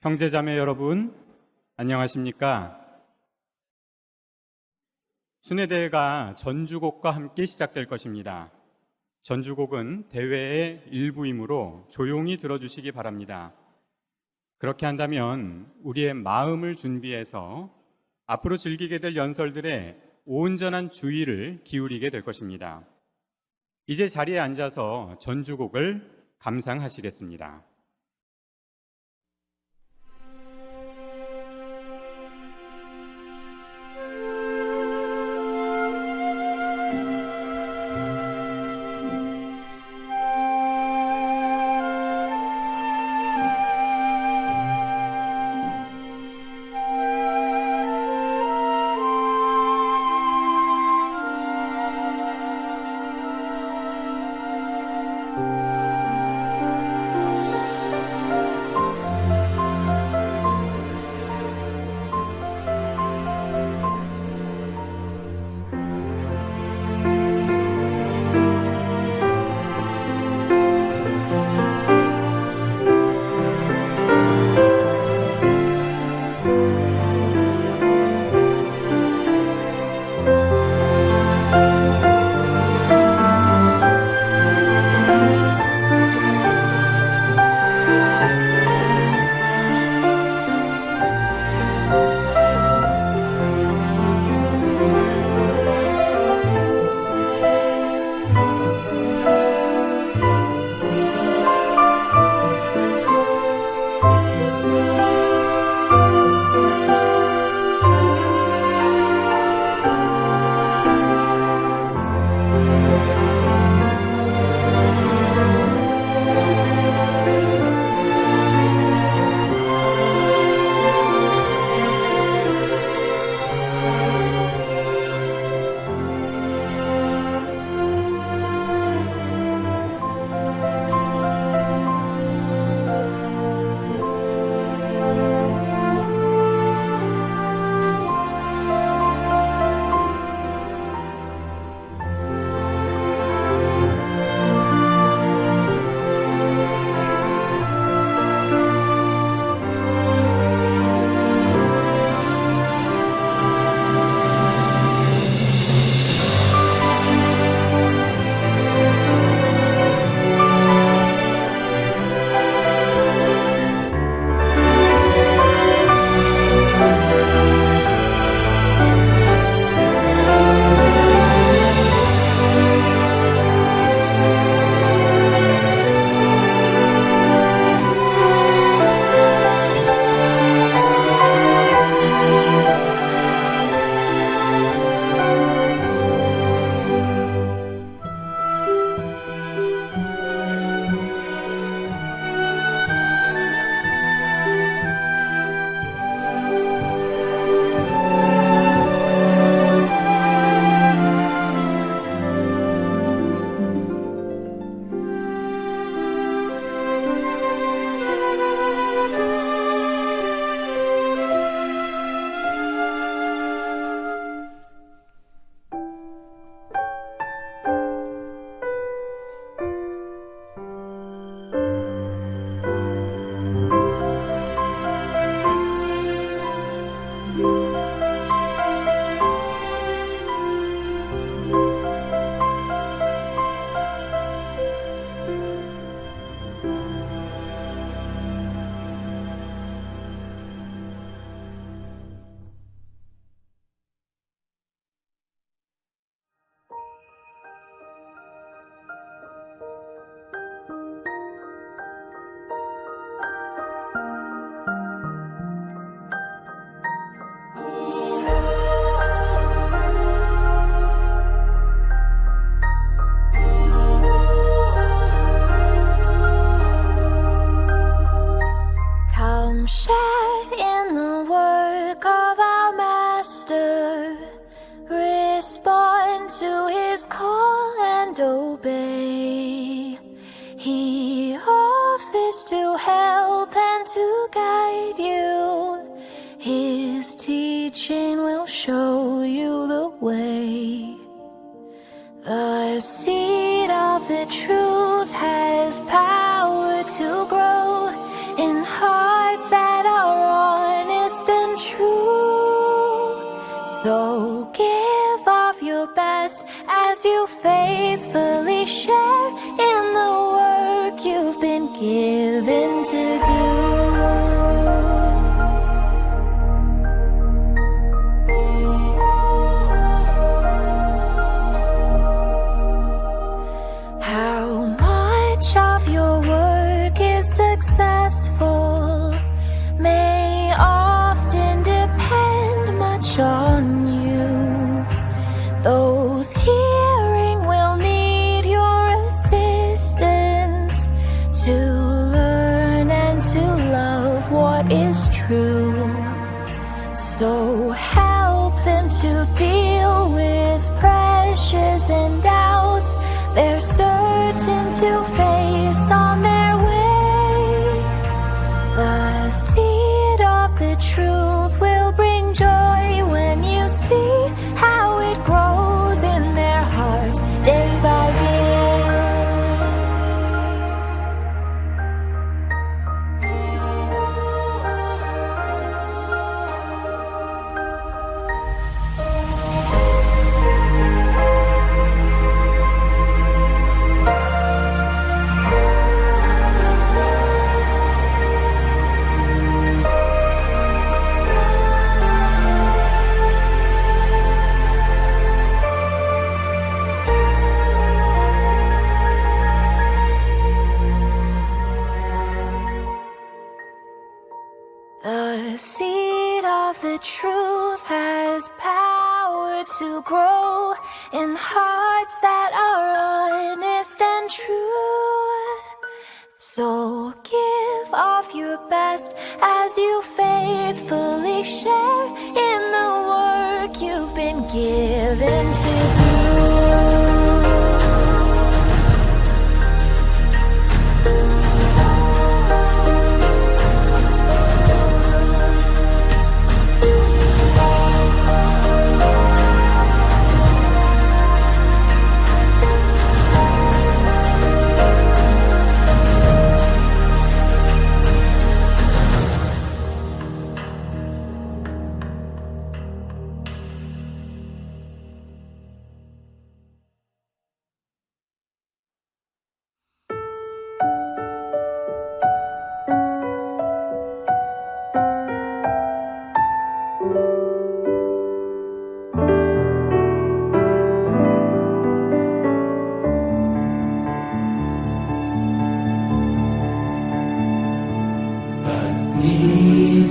형제자매 여러분, 안녕하십니까? 순회대회가 전주곡과 함께 시작될 것입니다. 전주곡은 대회의 일부이므로 조용히 들어주시기 바랍니다. 그렇게 한다면 우리의 마음을 준비해서 앞으로 즐기게 될 연설들에 온전한 주의를 기울이게 될 것입니다. 이제 자리에 앉아서 전주곡을 감상하시겠습니다. Share in the work of our Master, respond to his call and obey. He offers to help and to guide you. His teaching will show you the way. The seed of the truth has power to grow in hearts that are as you faithfully share in the work you've been given to do. How much of your work is successful may often depend much on you. Those hearing will need your assistance to learn and to love what is true. So help them to deal with pressures and doubts they're certain to face on their way. The seed of the truth will bring joy when you see how it grows in their heart day by day. The seed of the truth has power to grow in hearts that are honest and true. So give of your best as you faithfully share in the work you've been given to do.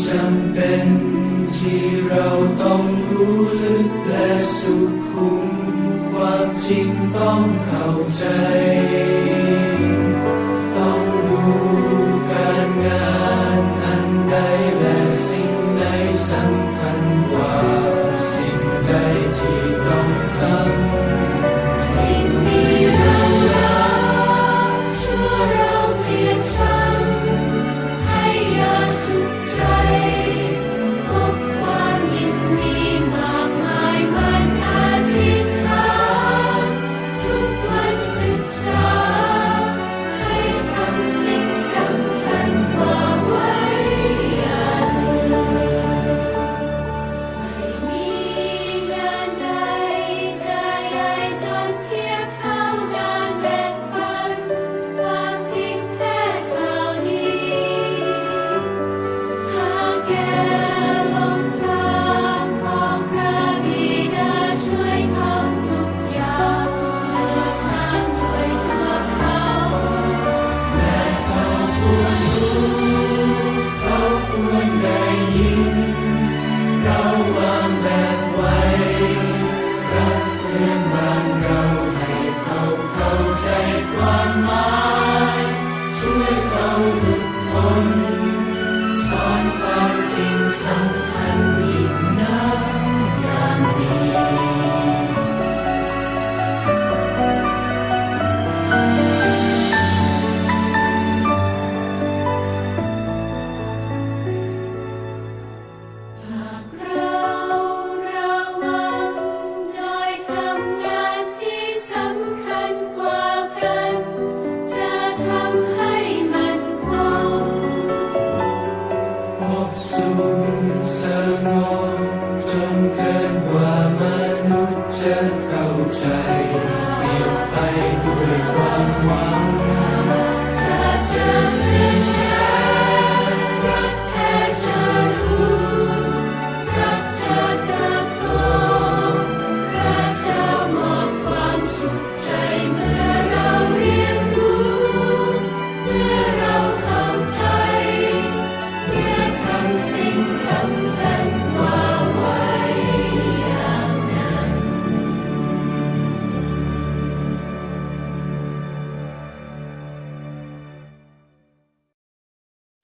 จำเป็นที่เราต้องรู้ลึกและสุขุมความจริงต้องเข้าใจต้องรู้การงานอันใดและสิ่งใดสำคัญกว่าสิ่งใดที่ต้องทำสิ่งนี้เรารักชั่วเราเกลียดชังให้อย่าสุขใจพบความยินดีมากมายวันอธิษฐานทุกวันศึกษา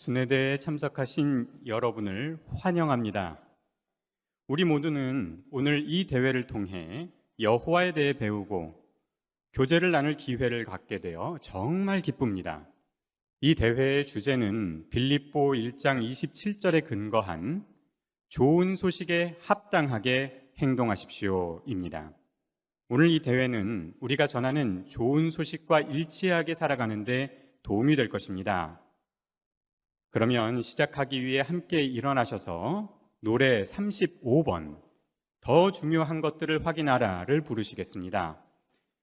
순회대에 참석하신 여러분을 환영합니다. 우리 모두는 오늘 이 대회를 통해 여호와에 대해 배우고 교제를 나눌 기회를 갖게 되어 정말 기쁩니다. 이 대회의 주제는 빌립보 1장 27절에 근거한 좋은 소식에 합당하게 행동하십시오입니다. 오늘 이 대회는 우리가 전하는 좋은 소식과 일치하게 살아가는데 도움이 될 것입니다. 그러면 시작하기 위해 함께 일어나셔서 노래 35번 더 중요한 것들을 확인하라를 부르시겠습니다.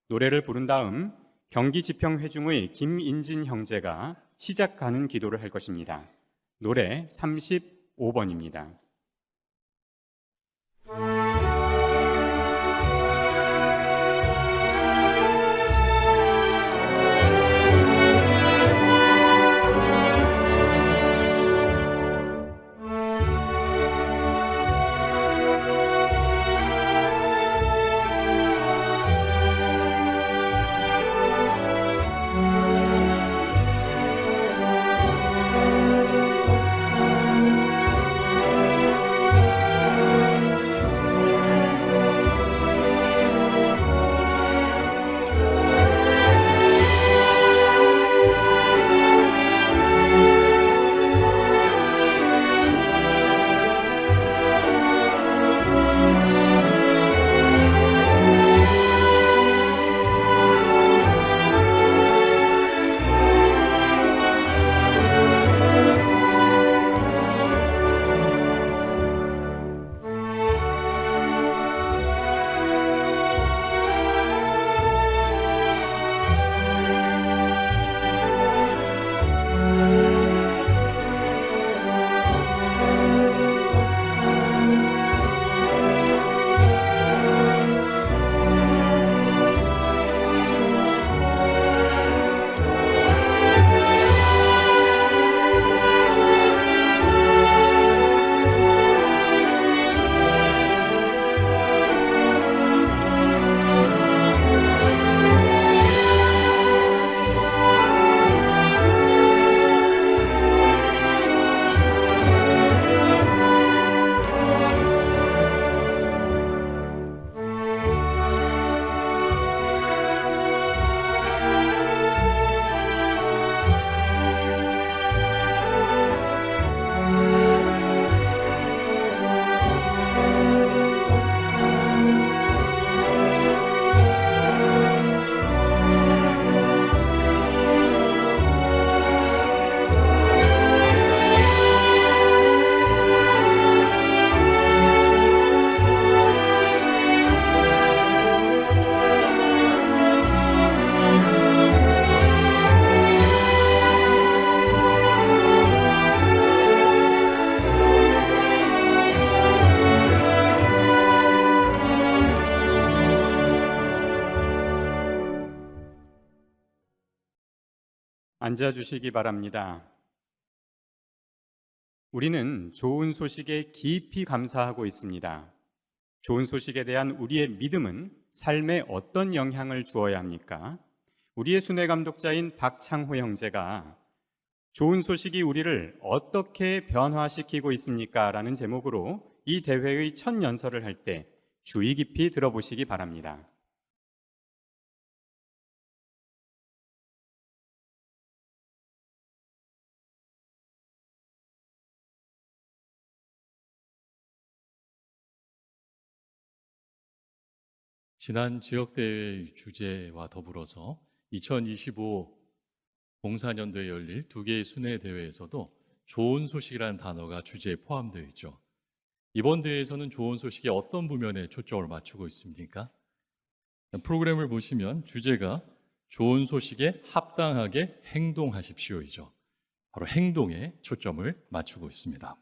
노래를 부른 다음 경기지평회중의 김인진 형제가 시작하는 기도를 할 것입니다. 노래 35번입니다. 앉아주시기 바랍니다. 우리는 좋은 소식에 깊이 감사하고 있습니다. 좋은 소식에 대한 우리의 믿음은 삶에 어떤 영향을 주어야 합니까? 우리의 순회 감독자인 박창호 형제가 좋은 소식이 우리를 어떻게 변화시키고 있습니까? 라는 제목으로 이 대회의 첫 연설을 할 때 주의 깊이 들어보시기 바랍니다. 지난 지역대회의 주제와 더불어서 2025 봉사년도에 열릴 두 개의 순회대회에서도 좋은 소식이라는 단어가 주제에 포함되어 있죠. 이번 대회에서는 좋은 소식이 어떤 부면에 초점을 맞추고 있습니까? 프로그램을 보시면 주제가 좋은 소식에 합당하게 행동하십시오이죠. 바로 행동에 초점을 맞추고 있습니다.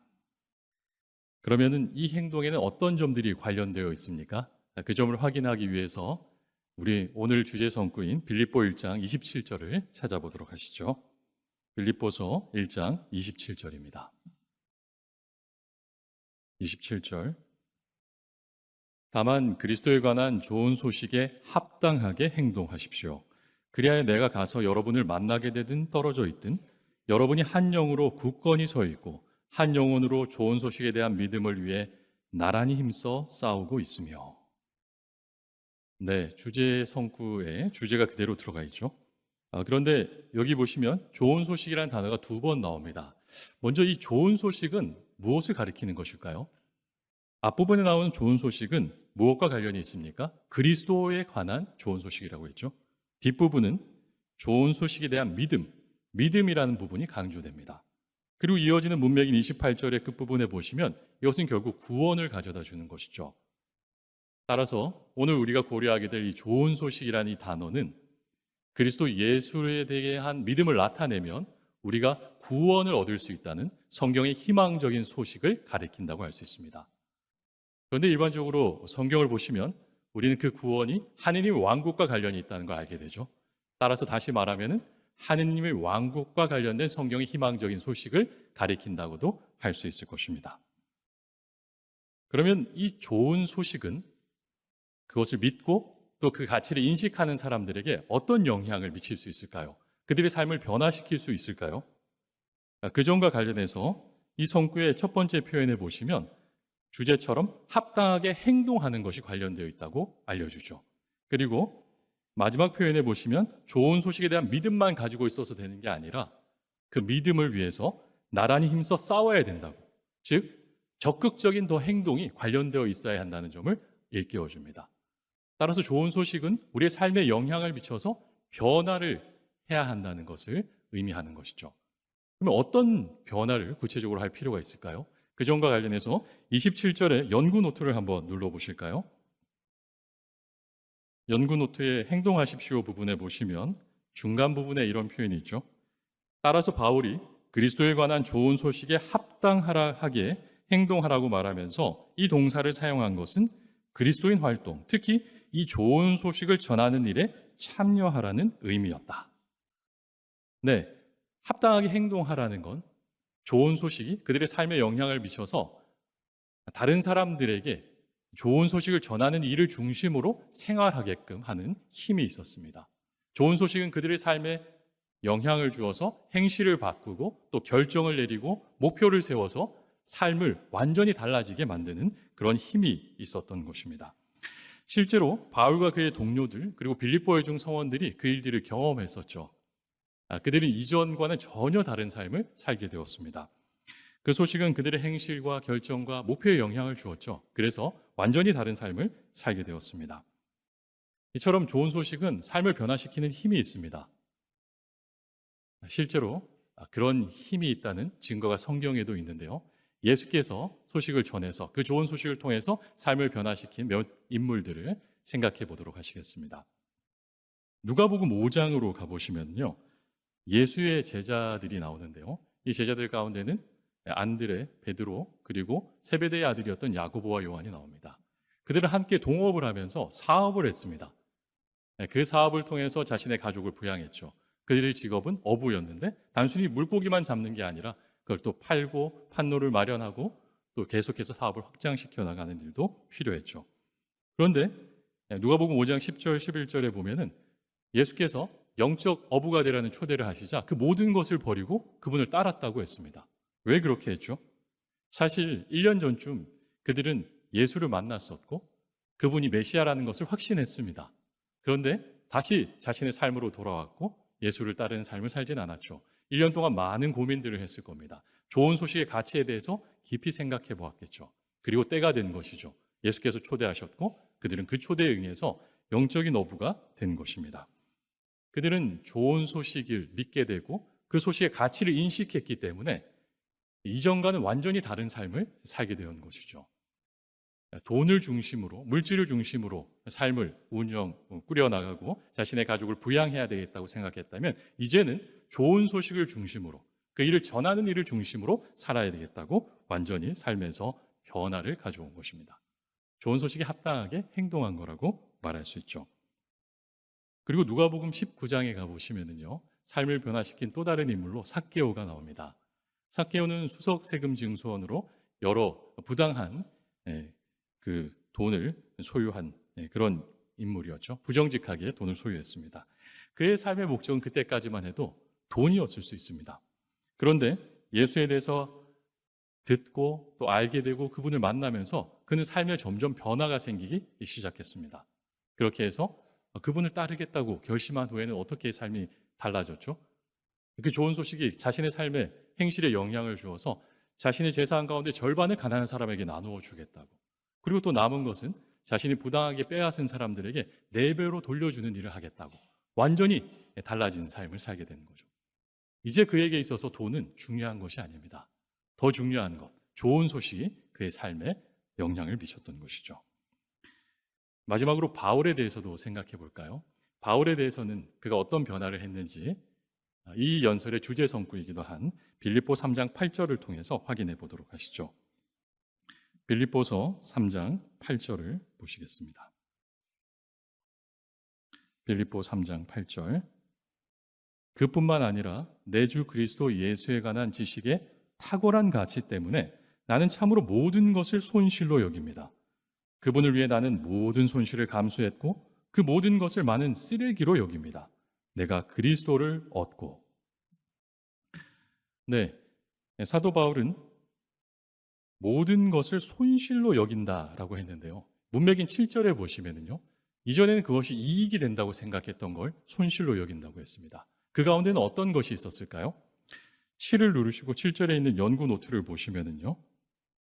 그러면은 이 행동에는 어떤 점들이 관련되어 있습니까? 그 점을 확인하기 위해서 우리 오늘 주제 성구인 빌립보 1장 27절을 찾아보도록 하시죠. 빌립보서 1장 27절입니다. 27절. 다만 그리스도에 관한 좋은 소식에 합당하게 행동하십시오. 그리하여 내가 가서 여러분을 만나게 되든 떨어져 있든 여러분이 한 영으로 굳건히 서 있고 한 영혼으로 좋은 소식에 대한 믿음을 위해 나란히 힘써 싸우고 있으며. 네, 주제 성구에 주제가 그대로 들어가 있죠. 그런데 여기 보시면 좋은 소식이라는 단어가 2번 나옵니다. 먼저 이 좋은 소식은 무엇을 가리키는 것일까요? 앞부분에 나오는 좋은 소식은 무엇과 관련이 있습니까? 그리스도에 관한 좋은 소식이라고 했죠. 뒷부분은 좋은 소식에 대한 믿음이라는 부분이 강조됩니다. 그리고 이어지는 문맥인 28절의 끝부분에 보시면 이것은 결국 구원을 가져다 주는 것이죠. 따라서 오늘 우리가 고려하게 될 이 좋은 소식이라는 이 단어는 그리스도 예수에 대한 믿음을 나타내면 우리가 구원을 얻을 수 있다는 성경의 희망적인 소식을 가리킨다고 할 수 있습니다. 그런데 일반적으로 성경을 보시면 우리는 그 구원이 하느님의 왕국과 관련이 있다는 걸 알게 되죠. 따라서 다시 말하면 하느님의 왕국과 관련된 성경의 희망적인 소식을 가리킨다고도 할 수 있을 것입니다. 그러면 이 좋은 소식은 그것을 믿고 또 그 가치를 인식하는 사람들에게 어떤 영향을 미칠 수 있을까요? 그들의 삶을 변화시킬 수 있을까요? 그 점과 관련해서 이 성구의 첫 번째 표현에 보시면 주제처럼 합당하게 행동하는 것이 관련되어 있다고 알려주죠. 그리고 마지막 표현에 보시면 좋은 소식에 대한 믿음만 가지고 있어서 되는 게 아니라 그 믿음을 위해서 나란히 힘써 싸워야 된다고, 즉 적극적인 더 행동이 관련되어 있어야 한다는 점을 일깨워줍니다. 따라서 좋은 소식은 우리의 삶에 영향을 미쳐서 변화를 해야 한다는 것을 의미하는 것이죠. 그러면 어떤 변화를 구체적으로 할 필요가 있을까요? 그 점과 관련해서 27절에 연구 노트를 한번 눌러보실까요? 연구 노트의 행동하십시오 부분에 보시면 중간 부분에 이런 표현이 있죠. 따라서 바울이 그리스도에 관한 좋은 소식에 합당하게 행동하라고 말하면서 이 동사를 사용한 것은 그리스도인 활동, 특히 이 좋은 소식을 전하는 일에 참여하라는 의미였다. 네, 합당하게 행동하라는 건 좋은 소식이 그들의 삶에 영향을 미쳐서 다른 사람들에게 좋은 소식을 전하는 일을 중심으로 생활하게끔 하는 힘이 있었습니다. 좋은 소식은 그들의 삶에 영향을 주어서 행실을 바꾸고 또 결정을 내리고 목표를 세워서 삶을 완전히 달라지게 만드는 그런 힘이 있었던 것입니다. 실제로 바울과 그의 동료들 그리고 빌립보의 중 성원들이 그 일들을 경험했었죠. 그들은 이전과는 전혀 다른 삶을 살게 되었습니다. 그 소식은 그들의 행실과 결정과 목표에 영향을 주었죠. 그래서 완전히 다른 삶을 살게 되었습니다. 이처럼 좋은 소식은 삶을 변화시키는 힘이 있습니다. 실제로 그런 힘이 있다는 증거가 성경에도 있는데요. 예수께서 소식을 전해서 그 좋은 소식을 통해서 삶을 변화시킨 몇 인물들을 생각해 보도록 하시겠습니다. 누가복음 5장으로 가보시면요. 예수의 제자들이 나오는데요. 이 제자들 가운데는 안드레, 베드로, 그리고 세베대의 아들이었던 야고보와 요한이 나옵니다. 그들은 함께 동업을 하면서 사업을 했습니다. 그 사업을 통해서 자신의 가족을 부양했죠. 그들의 직업은 어부였는데 단순히 물고기만 잡는 게 아니라 그걸 또 팔고 판로를 마련하고 또 계속해서 사업을 확장시켜 나가는 일도 필요했죠. 그런데 누가복음 5장 10절, 11절에 보면은 예수께서 영적 어부가 되라는 초대를 하시자 그 모든 것을 버리고 그분을 따랐다고 했습니다. 왜 그렇게 했죠? 사실 1년 전쯤 그들은 예수를 만났었고 그분이 메시아라는 것을 확신했습니다. 그런데 다시 자신의 삶으로 돌아왔고 예수를 따르는 삶을 살진 않았죠. 1년 동안 많은 고민들을 했을 겁니다. 좋은 소식의 가치에 대해서 깊이 생각해 보았겠죠. 그리고 때가 된 것이죠. 예수께서 초대하셨고 그들은 그 초대에 응해서 영적인 어부가 된 것입니다. 그들은 좋은 소식을 믿게 되고 그 소식의 가치를 인식했기 때문에 이전과는 완전히 다른 삶을 살게 된 것이죠. 돈을 중심으로, 물질을 중심으로 삶을 꾸려나가고 자신의 가족을 부양해야 되겠다고 생각했다면 이제는 좋은 소식을 중심으로 그 일을 전하는 일을 중심으로 살아야 되겠다고 완전히 삶에서 변화를 가져온 것입니다. 좋은 소식에 합당하게 행동한 거라고 말할 수 있죠. 그리고 누가복음 19장에 가보시면은요, 삶을 변화시킨 또 다른 인물로 삭개오가 나옵니다. 삭개오는 수석 세금 징수원으로 여러 부당한 그 돈을 소유한 그런 인물이었죠. 부정직하게 돈을 소유했습니다. 그의 삶의 목적은 그때까지만 해도 돈이었을 수 있습니다. 그런데 예수에 대해서 듣고 또 알게 되고 그분을 만나면서 그는 삶에 점점 변화가 생기기 시작했습니다. 그렇게 해서 그분을 따르겠다고 결심한 후에는 어떻게 삶이 달라졌죠? 그 좋은 소식이 자신의 삶에 행실에 영향을 주어서 자신의 재산 가운데 절반을 가난한 사람에게 나누어 주겠다고, 그리고 또 남은 것은 자신이 부당하게 빼앗은 사람들에게 4배로 돌려주는 일을 하겠다고 완전히 달라진 삶을 살게 되는 거죠. 이제 그에게 있어서 돈은 중요한 것이 아닙니다. 더 중요한 것, 좋은 소식이 그의 삶에 영향을 미쳤던 것이죠. 마지막으로 바울에 대해서도 생각해 볼까요? 바울에 대해서는 그가 어떤 변화를 했는지 이 연설의 주제 성구이기도 한 빌립보 3장 8절을 통해서 확인해 보도록 하시죠. 빌립보서 3장 8절을 보시겠습니다. 빌립보 3장 8절. 그뿐만 아니라 내 주 그리스도 예수에 관한 지식의 탁월한 가치 때문에 나는 참으로 모든 것을 손실로 여깁니다. 그분을 위해 나는 모든 손실을 감수했고 그 모든 것을 많은 쓰레기로 여깁니다. 내가 그리스도를 얻고. 네, 사도 바울은 모든 것을 손실로 여긴다라고 했는데요. 문맥인 7절에 보시면은요, 이전에는 그것이 이익이 된다고 생각했던 걸 손실로 여긴다고 했습니다. 그 가운데는 어떤 것이 있었을까요? 7을 누르시고 7절에 있는 연구 노트를 보시면은요,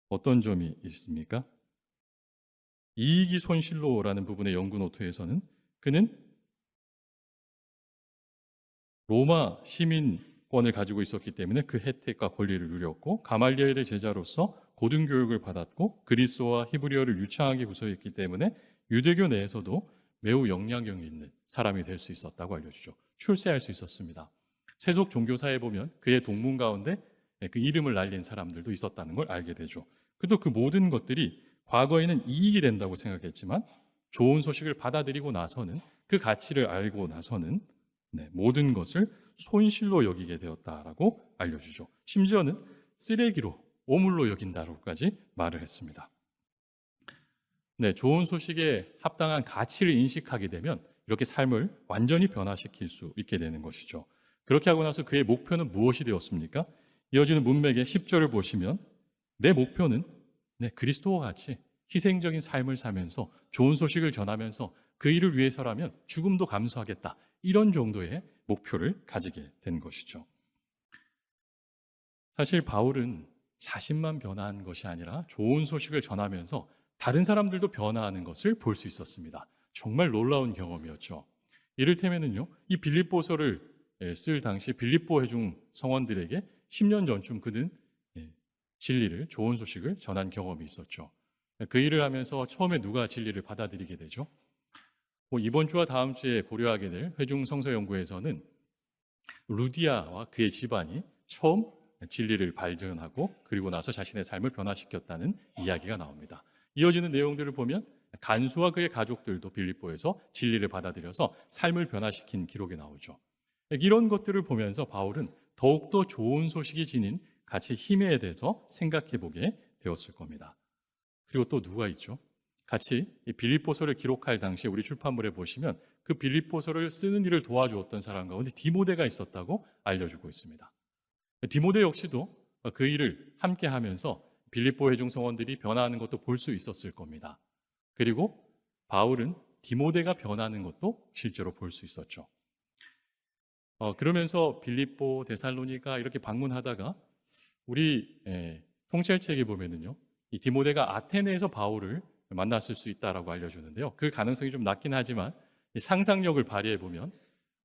어떤 점이 있습니까? 이익이 손실로라는 부분의 연구 노트에서는 그는 로마 시민권을 가지고 있었기 때문에 그 혜택과 권리를 누렸고, 가말리엘의 제자로서 고등교육을 받았고, 그리스어와 히브리어를 유창하게 구사했기 때문에 유대교 내에서도 매우 영향력 있는 사람이 될 수 있었다고 알려주죠. 출세할 수 있었습니다. 세속 종교사에 보면 그의 동문 가운데 그 이름을 날린 사람들도 있었다는 걸 알게 되죠. 그래도 그 모든 것들이 과거에는 이익이 된다고 생각했지만 좋은 소식을 받아들이고 나서는, 그 가치를 알고 나서는 모든 것을 손실로 여기게 되었다라고 알려주죠. 심지어는 쓰레기로, 오물로 여긴다고까지 말을 했습니다. 네, 좋은 소식에 합당한 가치를 인식하게 되면 이렇게 삶을 완전히 변화시킬 수 있게 되는 것이죠. 그렇게 하고 나서 그의 목표는 무엇이 되었습니까? 이어지는 문맥의 10절을 보시면 내 목표는 그리스도와 같이 희생적인 삶을 사면서 좋은 소식을 전하면서 그 일을 위해서라면 죽음도 감수하겠다, 이런 정도의 목표를 가지게 된 것이죠. 사실 바울은 자신만 변화한 것이 아니라 좋은 소식을 전하면서 다른 사람들도 변화하는 것을 볼 수 있었습니다. 정말 놀라운 경험이었죠. 이를테면은요, 이 빌립보서를 쓸 당시 빌립보 회중 성원들에게 10년 전쯤 그는 진리를, 좋은 소식을 전한 경험이 있었죠. 그 일을 하면서 처음에 누가 진리를 받아들이게 되죠? 이번 주와 다음 주에 고려하게 될 회중 성서 연구에서는 루디아와 그의 집안이 처음 진리를 발견하고 그리고 나서 자신의 삶을 변화시켰다는 이야기가 나옵니다. 이어지는 내용들을 보면 간수와 그의 가족들도 빌립보에서 진리를 받아들여서 삶을 변화시킨 기록이 나오죠. 이런 것들을 보면서 바울은 더욱더 좋은 소식이 지닌 같이 힘에 대해서 생각해 보게 되었을 겁니다. 그리고 또 누가 있죠? 같이 이 빌립보서를 기록할 당시에 우리 출판물에 보시면 그 빌립보서를 쓰는 일을 도와주었던 사람 가운데 디모데가 있었다고 알려주고 있습니다. 디모데 역시도 그 일을 함께 하면서 빌립보 회중 성원들이 변화하는 것도 볼 수 있었을 겁니다. 그리고 바울은 디모데가 변하는 것도 실제로 볼 수 있었죠. 그러면서 빌립보, 데살로니가 이렇게 방문하다가 우리 통찰책에 보면은요, 이 디모데가 아테네에서 바울을 만났을 수 있다라고 알려주는데요. 그 가능성이 좀 낮긴 하지만 상상력을 발휘해 보면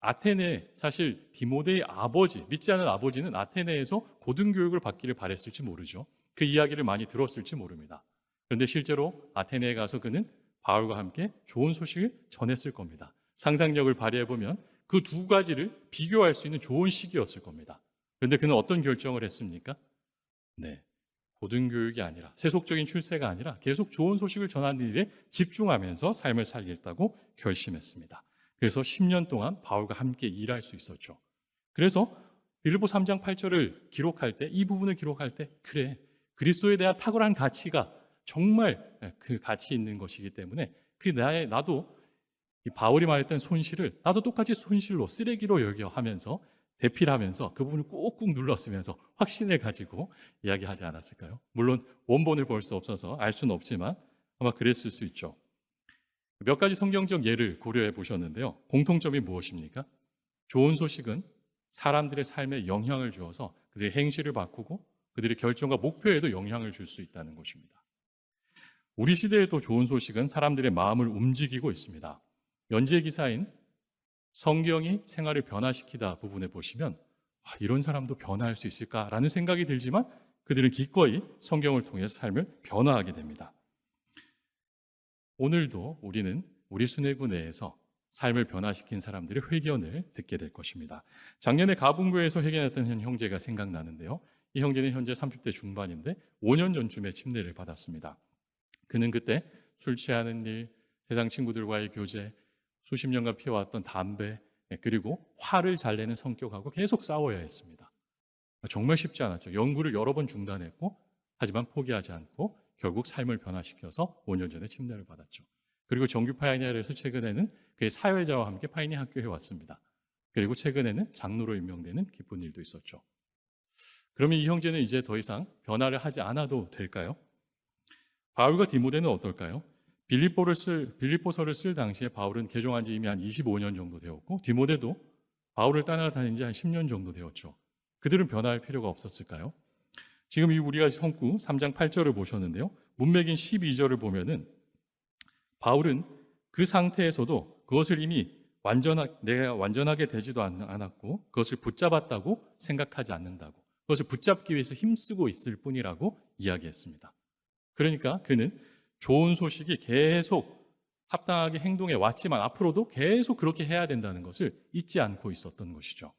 아테네, 사실 디모데의 아버지, 믿지 않은 아버지는 아테네에서 고등교육을 받기를 바랬을지 모르죠. 그 이야기를 많이 들었을지 모릅니다. 그런데 실제로 아테네에 가서 그는 바울과 함께 좋은 소식을 전했을 겁니다. 상상력을 발휘해 보면 그 두 가지를 비교할 수 있는 좋은 시기였을 겁니다. 그런데 그는 어떤 결정을 했습니까? 고등교육이 아니라, 세속적인 출세가 아니라 계속 좋은 소식을 전하는 일에 집중하면서 삶을 살겠다고 결심했습니다. 그래서 10년 동안 바울과 함께 일할 수 있었죠. 그래서 빌립보 3장 8절을 기록할 때, 이 부분을 기록할 때, 그래, 그리스도에 대한 탁월한 가치가 정말 그 가치 있는 것이기 때문에 나도 이 바울이 말했던 손실을 나도 똑같이 손실로, 쓰레기로 여겨 하면서 대필하면서 그 부분을 꾹꾹 눌렀으면서 확신을 가지고 이야기하지 않았을까요? 물론 원본을 볼 수 없어서 알 수는 없지만 아마 그랬을 수 있죠. 몇 가지 성경적 예를 고려해 보셨는데요. 공통점이 무엇입니까? 좋은 소식은 사람들의 삶에 영향을 주어서 그들의 행실을 바꾸고 그들의 결정과 목표에도 영향을 줄 수 있다는 것입니다. 우리 시대에도 좋은 소식은 사람들의 마음을 움직이고 있습니다. 연재 기사인 성경이 생활을 변화시키다 부분에 보시면 이런 사람도 변화할 수 있을까라는 생각이 들지만 그들은 기꺼이 성경을 통해서 삶을 변화하게 됩니다. 오늘도 우리는 우리 수뇌부 내에서 삶을 변화시킨 사람들의 회견을 듣게 될 것입니다. 작년에 가분교에서 회견했던 한 형제가 생각나는데요. 이 형제는 현재 30대 중반인데 5년 전쯤에 침례를 받았습니다. 그는 그때 술 취하는 일, 세상 친구들과의 교제, 수십 년간 피워왔던 담배, 그리고 화를 잘 내는 성격하고 계속 싸워야 했습니다. 정말 쉽지 않았죠. 연구를 여러 번 중단했고 하지만 포기하지 않고 결국 삶을 변화시켜서 5년 전에 침례를 받았죠. 그리고 정규 파이니아를 해서 최근에는 그의 사회자와 함께 파이니아 학교에 왔습니다. 그리고 최근에는 장로로 임명되는 기쁜 일도 있었죠. 그러면 이 형제는 이제 더 이상 변화를 하지 않아도 될까요? 바울과 디모데는 어떨까요? 빌립보서를 쓸 당시에 바울은 개종한 지 이미 한 25년 정도 되었고 디모데도 바울을 따라다닌 지 한 10년 정도 되었죠. 그들은 변화할 필요가 없었을까요? 지금 이 우리가 성구 3장 8절을 보셨는데요. 문맥인 12절을 보면은 바울은 그 상태에서도 그것을 이미 내가 완전하게 되지도 않았고 그것을 붙잡았다고 생각하지 않는다고, 그것을 붙잡기 위해서 힘쓰고 있을 뿐이라고 이야기했습니다. 그러니까 그는 좋은 소식이 계속 합당하게 행동해 왔지만 앞으로도 계속 그렇게 해야 된다는 것을 잊지 않고 있었던 것이죠.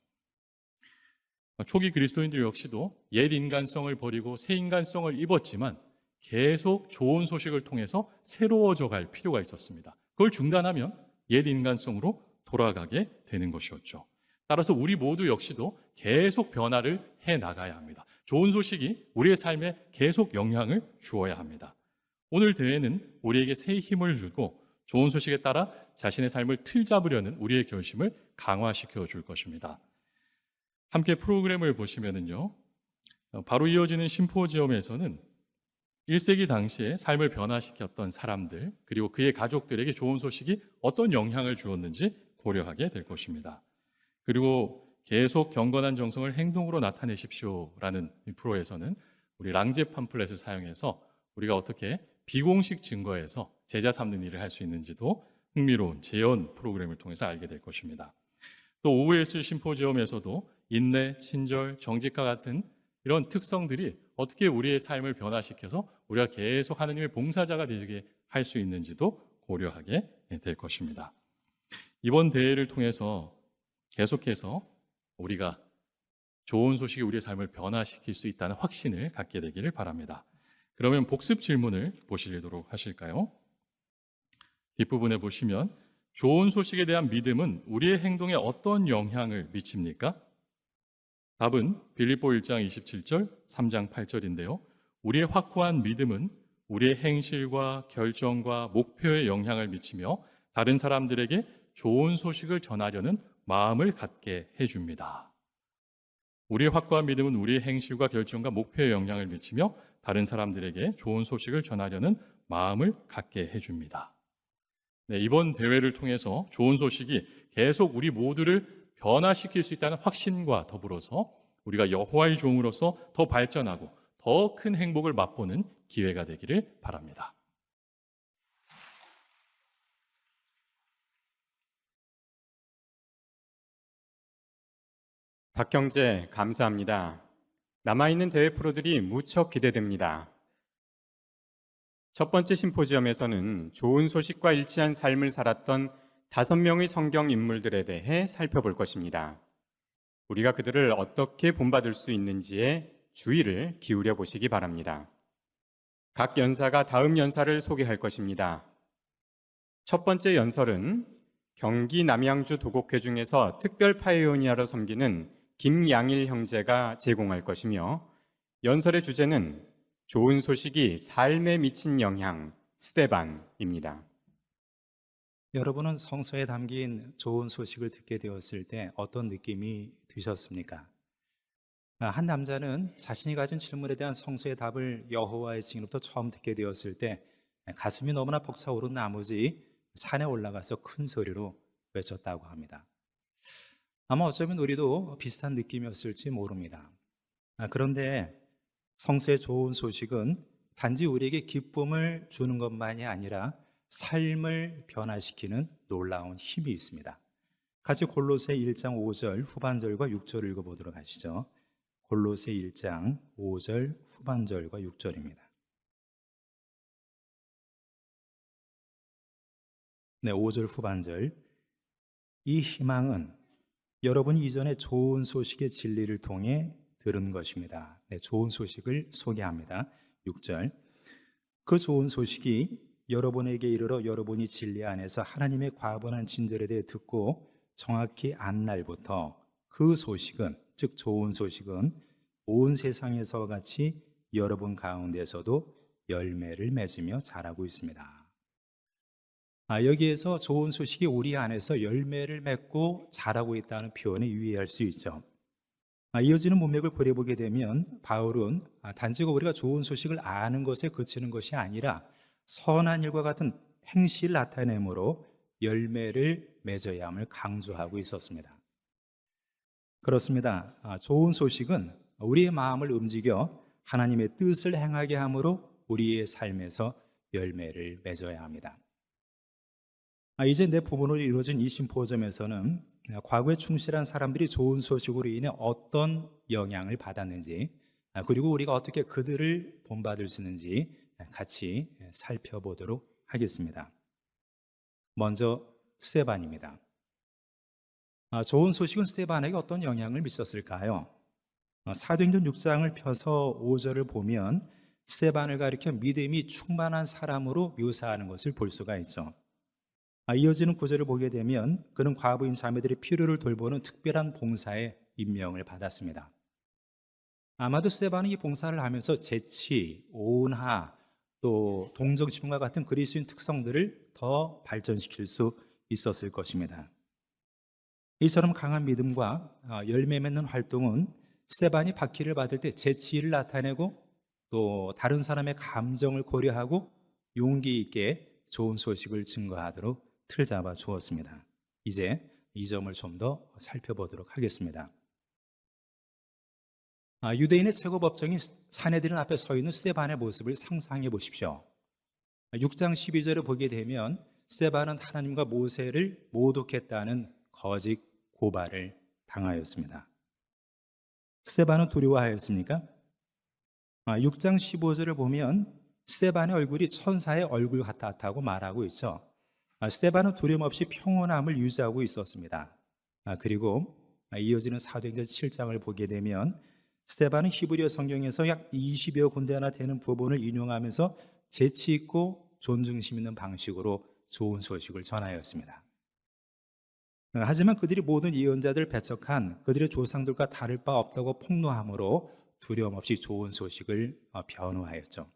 초기 그리스도인들 역시도 옛 인간성을 버리고 새 인간성을 입었지만 계속 좋은 소식을 통해서 새로워져 갈 필요가 있었습니다. 그걸 중단하면 옛 인간성으로 돌아가게 되는 것이었죠. 따라서 우리 모두 역시도 계속 변화를 해 나가야 합니다. 좋은 소식이 우리의 삶에 계속 영향을 주어야 합니다. 오늘 대회는 우리에게 새 힘을 주고 좋은 소식에 따라 자신의 삶을 틀 잡으려는 우리의 결심을 강화시켜 줄 것입니다. 함께 프로그램을 보시면은요, 바로 이어지는 심포지엄에서는 1세기 당시에 삶을 변화시켰던 사람들 그리고 그의 가족들에게 좋은 소식이 어떤 영향을 주었는지 고려하게 될 것입니다. 그리고 계속 경건한 정성을 행동으로 나타내십시오라는 이 프로에서는 우리 랑제 팜플렛을 사용해서 우리가 어떻게 비공식 증거에서 제자 삼는 일을 할 수 있는지도 흥미로운 재연 프로그램을 통해서 알게 될 것입니다. 또 오후에 쓸 심포지엄에서도 인내, 친절, 정직과 같은 이런 특성들이 어떻게 우리의 삶을 변화시켜서 우리가 계속 하나님의 봉사자가 되게 할 수 있는지도 고려하게 될 것입니다. 이번 대회를 통해서 계속해서 우리가 좋은 소식이 우리의 삶을 변화시킬 수 있다는 확신을 갖게 되기를 바랍니다. 그러면 복습 질문을 보시도록 하실까요? 뒷부분에 보시면 좋은 소식에 대한 믿음은 우리의 행동에 어떤 영향을 미칩니까? 답은 빌립보 1장 27절, 3장 8절인데요. 우리의 확고한 믿음은 우리의 행실과 결정과 목표에 영향을 미치며 다른 사람들에게 좋은 소식을 전하려는 마음을 갖게 해줍니다. 우리의 확고한 믿음은 우리의 행실과 결정과 목표에 영향을 미치며 다른 사람들에게 좋은 소식을 전하려는 마음을 갖게 해줍니다. 네, 이번 대회를 통해서 좋은 소식이 계속 우리 모두를 변화시킬 수 있다는 확신과 더불어서 우리가 여호와의 종으로서 더 발전하고 더 큰 행복을 맛보는 기회가 되기를 바랍니다. 박경재 감사합니다. 남아있는 대회 프로들이 무척 기대됩니다. 첫 번째 심포지엄에서는 좋은 소식과 일치한 삶을 살았던 5명의 성경 인물들에 대해 살펴볼 것입니다. 우리가 그들을 어떻게 본받을 수 있는지에 주의를 기울여 보시기 바랍니다. 각 연사가 다음 연사를 소개할 것입니다. 첫 번째 연설은 경기 남양주 도곡회 중에서 특별 파이오니아로 섬기는 김양일 형제가 제공할 것이며, 연설의 주제는 좋은 소식이 삶에 미친 영향, 스데반입니다. 여러분은 성서에 담긴 좋은 소식을 듣게 되었을 때 어떤 느낌이 주셨습니까? 한 남자는 자신이 가진 질문에 대한 성서의 답을 여호와의 증인으로부터 처음 듣게 되었을 때 가슴이 너무나 벅차오른 나머지 산에 올라가서 큰 소리로 외쳤다고 합니다. 아마 어쩌면 우리도 비슷한 느낌이었을지 모릅니다. 그런데 성서의 좋은 소식은 단지 우리에게 기쁨을 주는 것만이 아니라 삶을 변화시키는 놀라운 힘이 있습니다. 같이 골로새 1장 5절 후반절과 6절을 읽어보도록 하시죠. 골로새 1장 5절 후반절과 6절입니다. 네, 5절 후반절. 이 희망은 여러분이 이전에 좋은 소식의 진리를 통해 들은 것입니다. 네, 좋은 소식을 소개합니다. 6절. 그 좋은 소식이 여러분에게 이르러 여러분이 진리 안에서 하나님의 과분한 친절에 대해 듣고 정확히 안 날부터 그 소식은, 즉 좋은 소식은 온 세상에서와 같이 여러분 가운데서도 열매를 맺으며 자라고 있습니다. 여기에서 좋은 소식이 우리 안에서 열매를 맺고 자라고 있다는 표현에 유의할 수 있죠. 이어지는 문맥을 고려보게 되면 바울은 단지 우리가 좋은 소식을 아는 것에 그치는 것이 아니라 선한 일과 같은 행실을 나타내므로 열매를 맺어야 함을 강조하고 있었습니다. 그렇습니다. 좋은 소식은 우리의 마음을 움직여 하나님의 뜻을 행하게 함으로 우리의 삶에서 열매를 맺어야 합니다. 이제 내 부분으로 이루어진 이 심포점에서는 과거에 충실한 사람들이 좋은 소식으로 인해 어떤 영향을 받았는지, 그리고 우리가 어떻게 그들을 본받을 수 있는지 같이 살펴보도록 하겠습니다. 먼저 스데반입니다. 좋은 소식은 스데반에게 어떤 영향을 미쳤을까요? 사도행전 6장을 펴서 5절을 보면 스데반을 가리켜 믿음이 충만한 사람으로 묘사하는 것을 볼 수가 있죠. 이어지는 구절을 보게 되면 그는 과부인 자매들의 필요를 돌보는 특별한 봉사에 임명을 받았습니다. 아마도 스데반은 이 봉사를 하면서 재치, 온화, 또 동정심과 같은 그리스도인 특성들을 더 발전시킬 수 있었을 것입니다. 이처럼 강한 믿음과 열매 맺는 활동은 스데반이 박해를 받을 때 재치를 나타내고 또 다른 사람의 감정을 고려하고 용기 있게 좋은 소식을 증거하도록 틀 잡아 주었습니다. 이제 이 점을 좀 더 살펴보도록 하겠습니다. 유대인의 최고 법정인 산헤드린 앞에 서 있는 스데반의 모습을 상상해 보십시오. 6장 12절을 보게 되면 스데반은 하나님과 모세를 모독했다는 거짓 고발을 당하였습니다. 스데반은 두려워하였습니까? 6장 15절을 보면 스데반의 얼굴이 천사의 얼굴 같았다고 말하고 있죠. 스데반은 두려움 없이 평온함을 유지하고 있었습니다. 그리고 이어지는 사도행전 7장을 보게 되면 스데반은 히브리어 성경에서 약 20여 군데나 되는 부분을 인용하면서 재치 있고 존중심 있는 방식으로 좋은 소식을 전하였습니다. 하지만 그들이 모든 예언자들을 배척한 그들의 조상들과 다를 바 없다고 폭로함으로 두려움 없이 좋은 소식을 변호하였죠.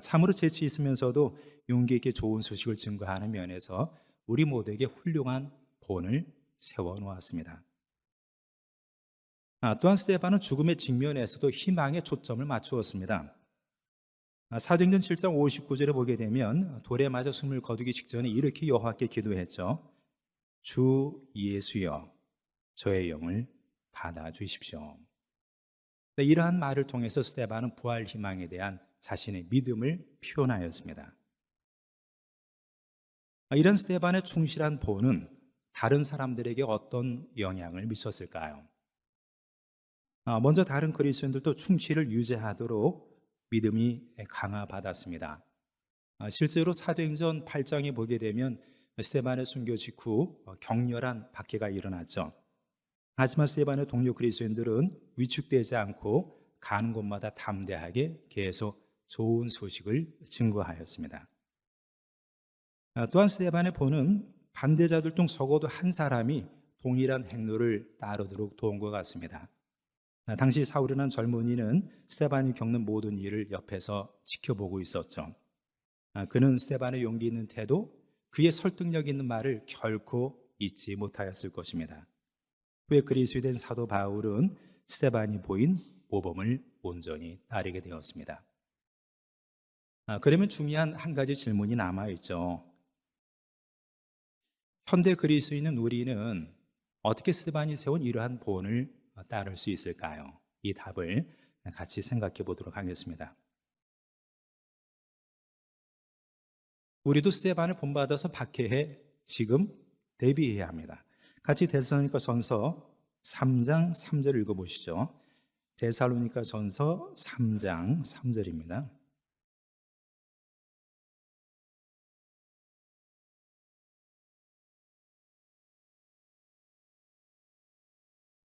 참으로 재치 있으면서도 용기 있게 좋은 소식을 증거하는 면에서 우리 모두에게 훌륭한 본을 세워놓았습니다. 또한 스데반은 죽음의 직면에서도 희망에 초점을 맞추었습니다. 사도행전 7장 59절에 보게 되면 돌에 맞아 숨을 거두기 직전에 이렇게 여호와께 기도했죠. 주 예수여 저의 영을 받아주십시오. 이러한 말을 통해서 스데반은 부활 희망에 대한 자신의 믿음을 표현하였습니다. 이런 스데반의 충실한 본은 다른 사람들에게 어떤 영향을 미쳤을까요? 먼저 다른 그리스도인들도 충실을 유지하도록 믿음이 강화받았습니다. 실제로 사도행전 8장에 보게 되면 스데반의 순교 직후 격렬한 박해가 일어났죠. 하지만 스데반의 동료 그리스도인들은 위축되지 않고 가는 곳마다 담대하게 계속 좋은 소식을 증거하였습니다. 또한 스데반의 본은 반대자들 중 적어도 한 사람이 동일한 행로를 따르도록 도운 것 같습니다. 당시 사울이라는 젊은이는 스데반이 겪는 모든 일을 옆에서 지켜보고 있었죠. 그는 스데반의 용기 있는 태도, 그의 설득력 있는 말을 결코 잊지 못하였을 것입니다. 후에 그리스도인 된 사도 바울은 스데반이 보인 모범을 온전히 따르게 되었습니다. 그러면 중요한 한 가지 질문이 남아있죠. 현대 그리스도인은 우리는 어떻게 스데반이 세운 이러한 본을 따를 수 있을까요? 이 답을 같이 생각해 보도록 하겠습니다. 우리도 스데반을 본받아서 박해해 지금 대비해야 합니다. 같이 데살로니가전서 3장 3절 읽어보시죠. 데살로니가전서 3장 3절입니다.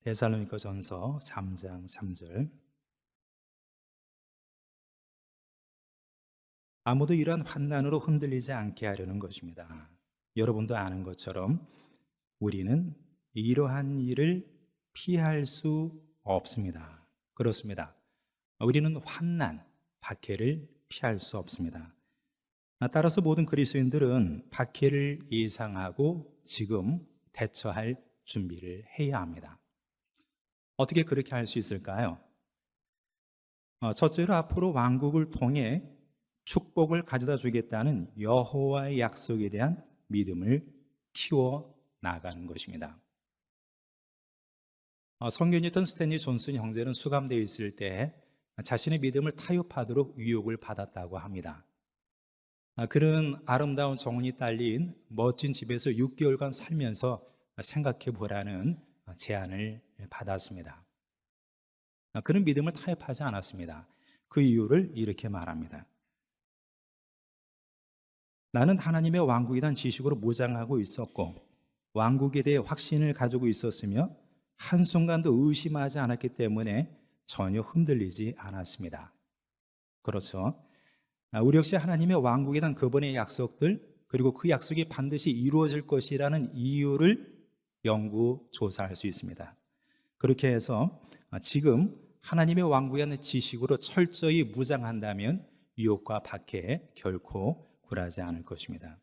데살로니가전서 3장 3절. 아무도 이러한 환난으로 흔들리지 않게 하려는 것입니다. 여러분도 아는 것처럼 우리는 이러한 일을 피할 수 없습니다. 그렇습니다. 우리는 환난, 박해를 피할 수 없습니다. 따라서 모든 그리스도인들은 박해를 예상하고 지금 대처할 준비를 해야 합니다. 어떻게 그렇게 할 수 있을까요? 첫째로 앞으로 왕국을 통해 축복을 가져다 주겠다는 여호와의 약속에 대한 믿음을 키워 나가는 것입니다. 성견이었던 스탠리 존슨 형제는 수감되어 있을 때 자신의 믿음을 타협하도록 유혹을 받았다고 합니다. 그는 아름다운 정원이 딸린 멋진 집에서 6개월간 살면서 생각해 보라는 제안을 받았습니다. 그는 믿음을 타협하지 않았습니다. 그 이유를 이렇게 말합니다. 나는 하나님의 왕국에 대한 지식으로 무장하고 있었고 왕국에 대해 확신을 가지고 있었으며 한순간도 의심하지 않았기 때문에 전혀 흔들리지 않았습니다. 그렇죠. 우리 역시 하나님의 왕국에 대한 그분의 약속들 그리고 그 약속이 반드시 이루어질 것이라는 이유를 연구, 조사할 수 있습니다. 그렇게 해서 지금 하나님의 왕국에 대한 지식으로 철저히 무장한다면 유혹과 박해에 결코 굴하지 않을 것입니다.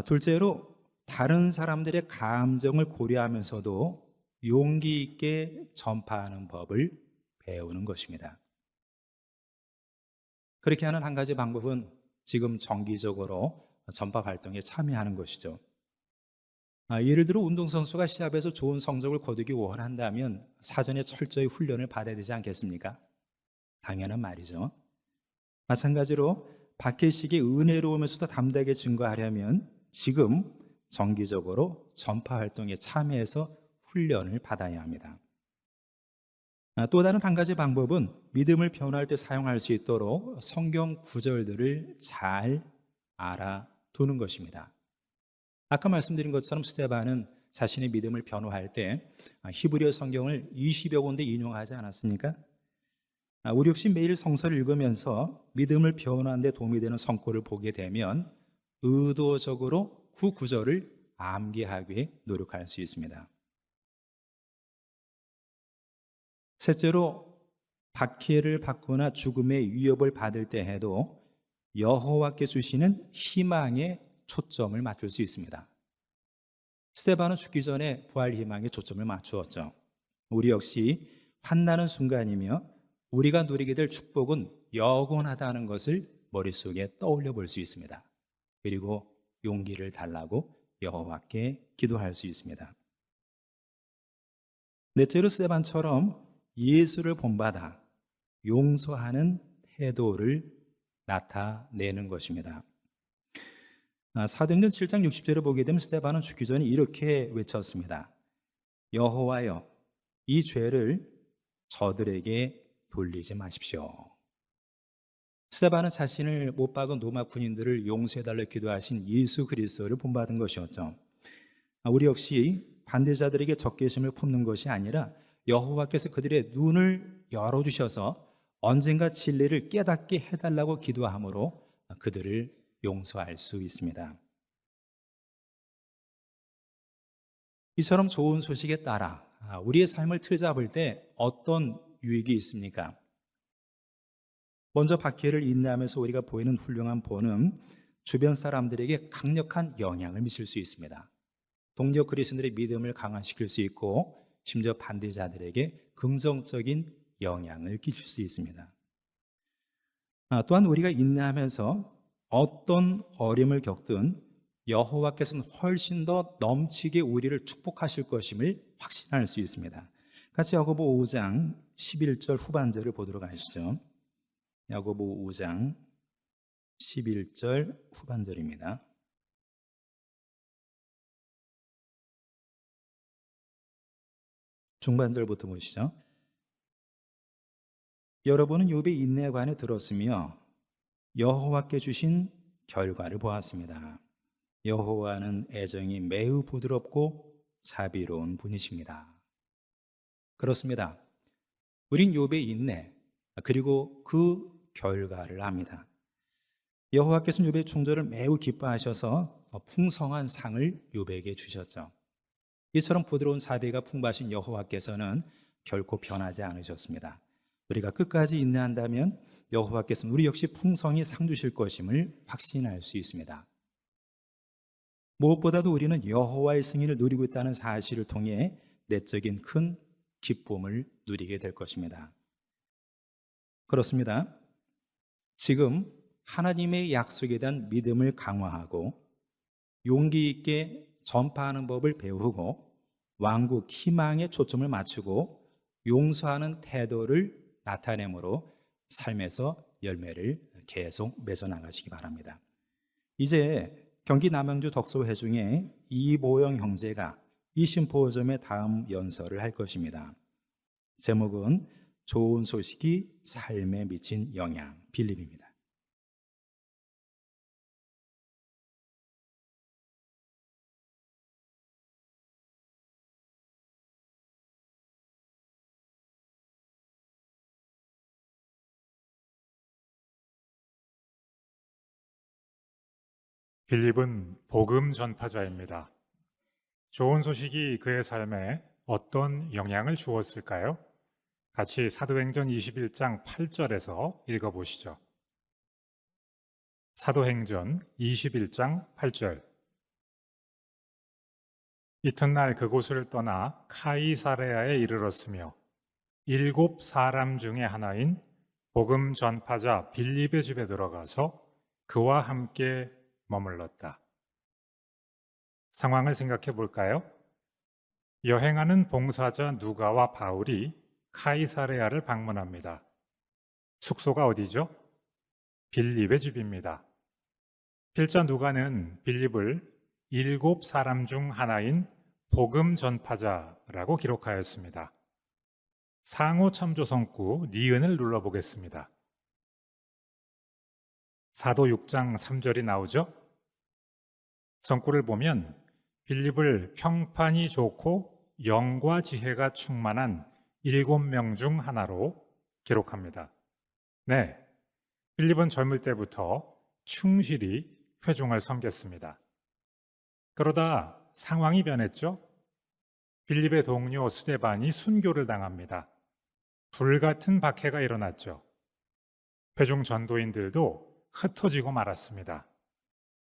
둘째로 다른 사람들의 감정을 고려하면서도 용기 있게 전파하는 법을 배우는 것입니다. 그렇게 하는 한 가지 방법은 지금 정기적으로 전파 활동에 참여하는 것이죠. 예를 들어 운동선수가 시합에서 좋은 성적을 거두기 원한다면 사전에 철저히 훈련을 받아야 되지 않겠습니까? 당연한 말이죠. 마찬가지로 박해식이 은혜로우면서도 담대하게 증거하려면 지금 정기적으로 전파 활동에 참여해서 훈련을 받아야 합니다. 또 다른 한 가지 방법은 믿음을 변호할 때 사용할 수 있도록 성경 구절들을 잘 알아두는 것입니다. 아까 말씀드린 것처럼 스데반은 자신의 믿음을 변호할 때 히브리어 성경을 20여 군데 인용하지 않았습니까? 우리 역시 매일 성서를 읽으면서 믿음을 변호하는 데 도움이 되는 성과를 보게 되면 의도적으로 그 구절을 암기하기 노력할 수 있습니다. 셋째로 박해를 받거나 죽음의 위협을 받을 때 해도 여호와께 주시는 희망에 초점을 맞출 수 있습니다. 스데반은 죽기 전에 부활 희망에 초점을 맞추었죠. 우리 역시 환난은 순간이며 우리가 누리게 될 축복은 영원하다는 것을 머릿속에 떠올려 볼 수 있습니다. 그리고 용기를 달라고 여호와께 기도할 수 있습니다. 넷째로 스데반처럼 예수를 본받아 용서하는 태도를 나타내는 것입니다. 사도행전 7장 60절을 보게 되면 스데반은 죽기 전에 이렇게 외쳤습니다. 여호와여, 이 죄를 저들에게 돌리지 마십시오. 스데반은 자신을 못 박은 로마 군인들을 용서해달라 기도하신 예수 그리스도를 본받은 것이었죠. 우리 역시 반대자들에게 적개심을 품는 것이 아니라 여호와께서 그들의 눈을 열어주셔서 언젠가 진리를 깨닫게 해달라고 기도함으로 그들을 용서할 수 있습니다. 이처럼 좋은 소식에 따라 우리의 삶을 틀잡을 때 어떤 유익이 있습니까? 먼저 박해를 인내하면서 우리가 보이는 훌륭한 본은 주변 사람들에게 강력한 영향을 미칠 수 있습니다. 동료 그리스도인들의 믿음을 강화시킬 수 있고 심지어 반대자들에게 긍정적인 영향을 끼칠 수 있습니다. 또한 우리가 인내하면서 어떤 어려움을 겪든 여호와께서는 훨씬 더 넘치게 우리를 축복하실 것임을 확신할 수 있습니다. 같이 야고보 5장 11절 후반절을 보도록 하시죠. 야고보 5장 11절 후반절입니다. 중반절부터 보시죠. 여러분은 욥의 인내에 관해 들었으며 여호와께 주신 결과를 보았습니다. 여호와는 애정이 매우 부드럽고 자비로운 분이십니다. 그렇습니다. 우린 욥의 인내 그리고 그 결과를 압니다. 여호와께서는 욥의 충돌을 매우 기뻐하셔서 풍성한 상을 욥에게 주셨죠. 이처럼 부드러운 자비가 풍부하신 여호와께서는 결코 변하지 않으셨습니다. 우리가 끝까지 인내한다면 여호와께서는 우리 역시 풍성히 상 주실 것임을 확신할 수 있습니다. 무엇보다도 우리는 여호와의 승인을 누리고 있다는 사실을 통해 내적인 큰 기쁨을 누리게 될 것입니다. 그렇습니다. 지금 하나님의 약속에 대한 믿음을 강화하고 용기 있게 전파하는 법을 배우고 왕국 희망에 초점을 맞추고 용서하는 태도를 나타내므로 삶에서 열매를 계속 맺어 나가시기 바랍니다. 이제 경기 남양주 덕소회 중에 이보영 형제가 이 심포점의 다음 연설을 할 것입니다. 제목은 좋은 소식이 삶에 미친 영향, 빌립입니다. 빌립은 복음 전파자입니다. 좋은 소식이 그의 삶에 어떤 영향을 주었을까요? 같이 사도행전 21장 8절에서 읽어보시죠. 사도행전 21장 8절. 이튿날 그곳을 떠나 카이사레아에 이르렀으며 7 사람 중에 하나인 복음 전파자 빌립의 집에 들어가서 그와 함께 머물렀다. 상황을 생각해 볼까요? 여행하는 봉사자 누가와 바울이 카이사레아를 방문합니다. 숙소가 어디죠? 빌립의 집입니다. 필자 누가는 빌립을 7 사람 중 하나인 복음 전파자라고 기록하였습니다. 상호 참조 성구 니은을 눌러보겠습니다. 사도 6장 3절이 나오죠? 성구를 보면 빌립을 평판이 좋고 영과 지혜가 충만한 7명 중 하나로 기록합니다. 네, 빌립은 젊을 때부터 충실히 회중을 섬겼습니다. 그러다 상황이 변했죠? 빌립의 동료 스데반이 순교를 당합니다. 불같은 박해가 일어났죠. 회중 전도인들도 흩어지고 말았습니다.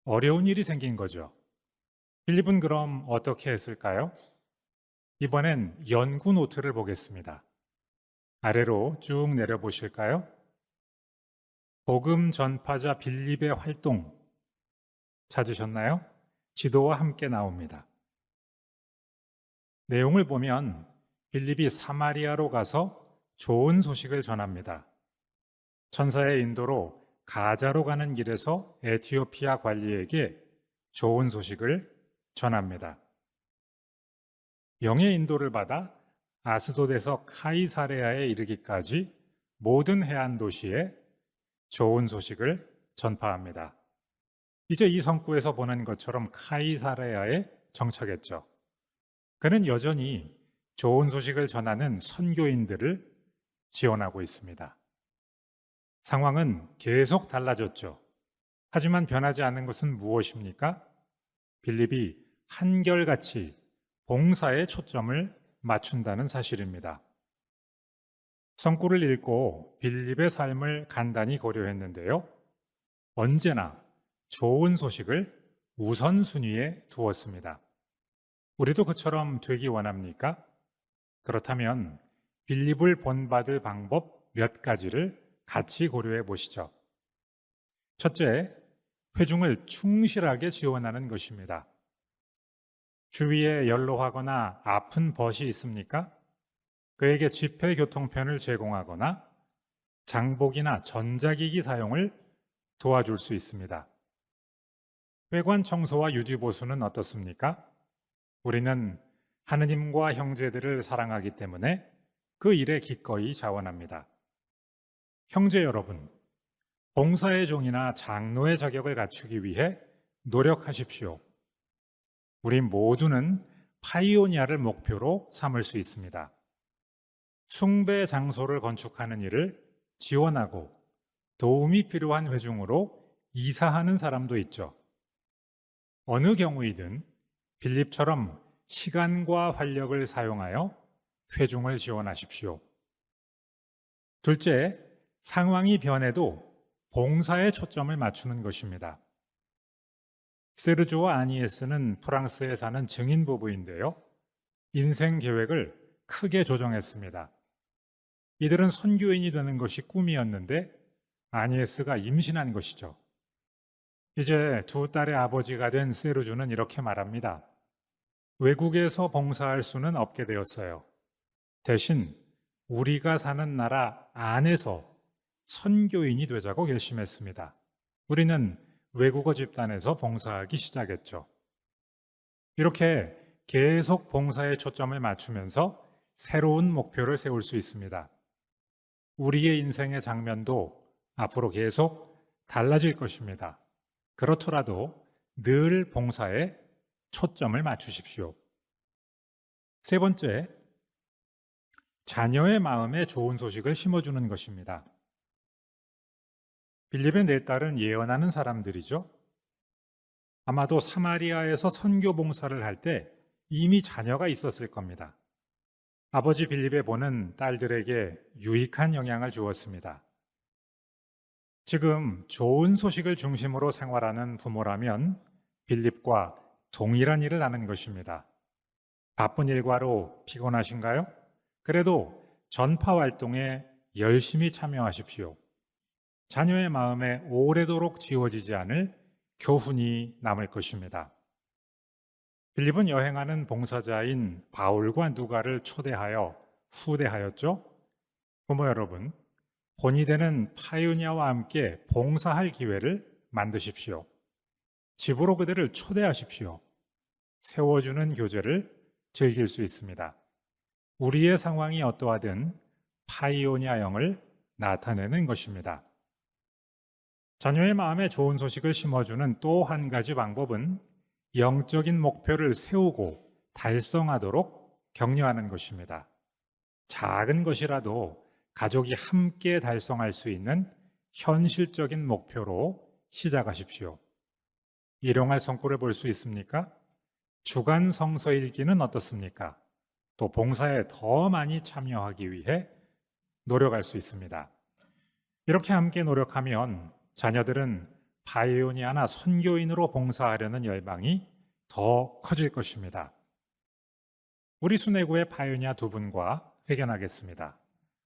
어려운 일이 생긴 거죠. 빌립은 그럼 어떻게 했을까요? 이번엔 연구 노트를 보겠습니다. 아래로 쭉 내려보실까요? 복음 전파자 빌립의 활동 찾으셨나요? 지도와 함께 나옵니다. 내용을 보면 빌립이 사마리아로 가서 좋은 소식을 전합니다. 천사의 인도로 가자로 가는 길에서 에티오피아 관리에게 좋은 소식을 전합니다. 영의 인도를 받아 아스돗에서 카이사레아에 이르기까지 모든 해안 도시에 좋은 소식을 전파합니다. 이제 이 성구에서 보는 것처럼 카이사레아에 정착했죠. 그는 여전히 좋은 소식을 전하는 선교인들을 지원하고 있습니다. 상황은 계속 달라졌죠. 하지만 변하지 않는 것은 무엇입니까? 빌립이 한결같이 봉사에 초점을 맞춘다는 사실입니다. 성구를 읽고 빌립의 삶을 간단히 고려했는데요. 언제나 좋은 소식을 우선순위에 두었습니다. 우리도 그처럼 되기 원합니까? 그렇다면 빌립을 본받을 방법 몇 가지를 같이 고려해 보시죠. 첫째, 회중을 충실하게 지원하는 것입니다. 주위에 연로하거나 아픈 벗이 있습니까? 그에게 집회 교통편을 제공하거나 장복이나 전자기기 사용을 도와줄 수 있습니다. 회관 청소와 유지 보수는 어떻습니까? 우리는 하느님과 형제들을 사랑하기 때문에 그 일에 기꺼이 자원합니다. 형제 여러분, 봉사의 종이나 장로의 자격을 갖추기 위해 노력하십시오. 우리 모두는 파이오니아를 목표로 삼을 수 있습니다. 숭배 장소를 건축하는 일을 지원하고 도움이 필요한 회중으로 이사하는 사람도 있죠. 어느 경우이든 빌립처럼 시간과 활력을 사용하여 회중을 지원하십시오. 둘째, 상황이 변해도 봉사에 초점을 맞추는 것입니다. 세르주와 아니에스는 프랑스에 사는 증인 부부인데요. 인생 계획을 크게 조정했습니다. 이들은 선교인이 되는 것이 꿈이었는데 아니에스가 임신한 것이죠. 이제 두 딸의 아버지가 된 세르주는 이렇게 말합니다. 외국에서 봉사할 수는 없게 되었어요. 대신 우리가 사는 나라 안에서 선교인이 되자고 결심했습니다. 우리는 외국어 집단에서 봉사하기 시작했죠. 이렇게 계속 봉사에 초점을 맞추면서 새로운 목표를 세울 수 있습니다. 우리의 인생의 장면도 앞으로 계속 달라질 것입니다. 그렇더라도 늘 봉사에 초점을 맞추십시오. 세 번째, 자녀의 마음에 좋은 소식을 심어주는 것입니다. 빌립의 네 딸은 예언하는 사람들이죠. 아마도 사마리아에서 선교 봉사를 할 때 이미 자녀가 있었을 겁니다. 아버지 빌립의 보는 딸들에게 유익한 영향을 주었습니다. 지금 좋은 소식을 중심으로 생활하는 부모라면 빌립과 동일한 일을 하는 것입니다. 바쁜 일과로 피곤하신가요? 그래도 전파 활동에 열심히 참여하십시오. 자녀의 마음에 오래도록 지워지지 않을 교훈이 남을 것입니다. 빌립은 여행하는 봉사자인 바울과 누가를 초대하여 후대하였죠. 부모 여러분, 본이 되는 파이오니아와 함께 봉사할 기회를 만드십시오. 집으로 그들을 초대하십시오. 세워주는 교제를 즐길 수 있습니다. 우리의 상황이 어떠하든 파이오니아형을 나타내는 것입니다. 자녀의 마음에 좋은 소식을 심어주는 또 한 가지 방법은 영적인 목표를 세우고 달성하도록 격려하는 것입니다. 작은 것이라도 가족이 함께 달성할 수 있는 현실적인 목표로 시작하십시오. 일용할 성과를 볼 수 있습니까? 주간 성서 읽기는 어떻습니까? 또 봉사에 더 많이 참여하기 위해 노력할 수 있습니다. 이렇게 함께 노력하면 자녀들은 파이오니아나 선교인으로 봉사하려는 열망이 더 커질 것입니다. 우리 순회구의 파이오니아 두 분과 회견하겠습니다.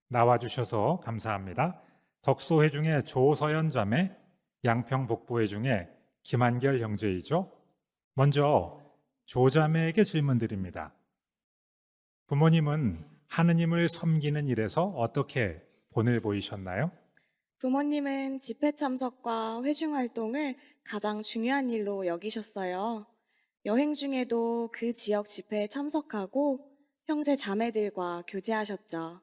나와주셔서 감사합니다. 덕소회 중에 조서연 자매, 양평 북부회 중에 김한결 형제이죠. 먼저 조자매에게 질문 드립니다. 부모님은 하느님을 섬기는 일에서 어떻게 본을 보이셨나요? 부모님은 집회 참석과 회중 활동을 가장 중요한 일로 여기셨어요. 여행 중에도 그 지역 집회에 참석하고 형제 자매들과 교제하셨죠.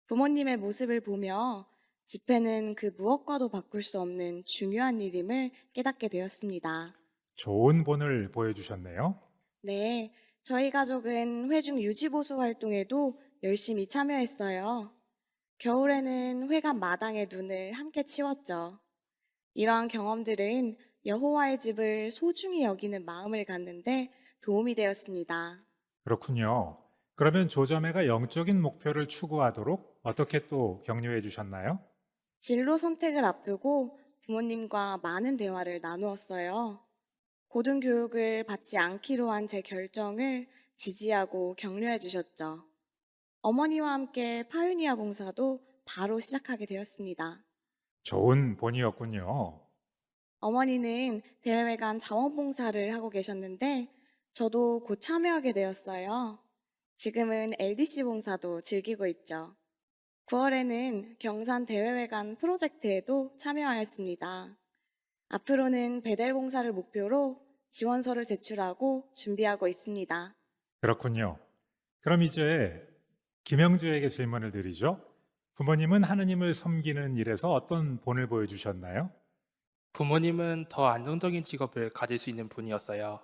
부모님의 모습을 보며 집회는 그 무엇과도 바꿀 수 없는 중요한 일임을 깨닫게 되었습니다. 좋은 본을 보여주셨네요. 네, 저희 가족은 회중 유지보수 활동에도 열심히 참여했어요. 겨울에는 회관 마당의 눈을 함께 치웠죠. 이러한 경험들은 여호와의 집을 소중히 여기는 마음을 갖는데 도움이 되었습니다. 그렇군요. 그러면 조자매가 영적인 목표를 추구하도록 어떻게 또 격려해 주셨나요? 진로 선택을 앞두고 부모님과 많은 대화를 나누었어요. 고등교육을 받지 않기로 한 제 결정을 지지하고 격려해 주셨죠. 어머니와 함께 파요니아 봉사도 바로 시작하게 되었습니다. 좋은 본이었군요. 어머니는 대회관 자원봉사를 하고 계셨는데 저도 곧 참여하게 되었어요. 지금은 LDC 봉사도 즐기고 있죠. 9월에는 경산 대회회관 프로젝트에도 참여하였습니다. 앞으로는 배달 봉사를 목표로 지원서를 제출하고 준비하고 있습니다. 그렇군요. 그럼 이제 김영주에게 질문을 드리죠. 부모님은 하느님을 섬기는 일에서 어떤 본을 보여주셨나요? 부모님은 더 안정적인 직업을 가질 수 있는 분이었어요.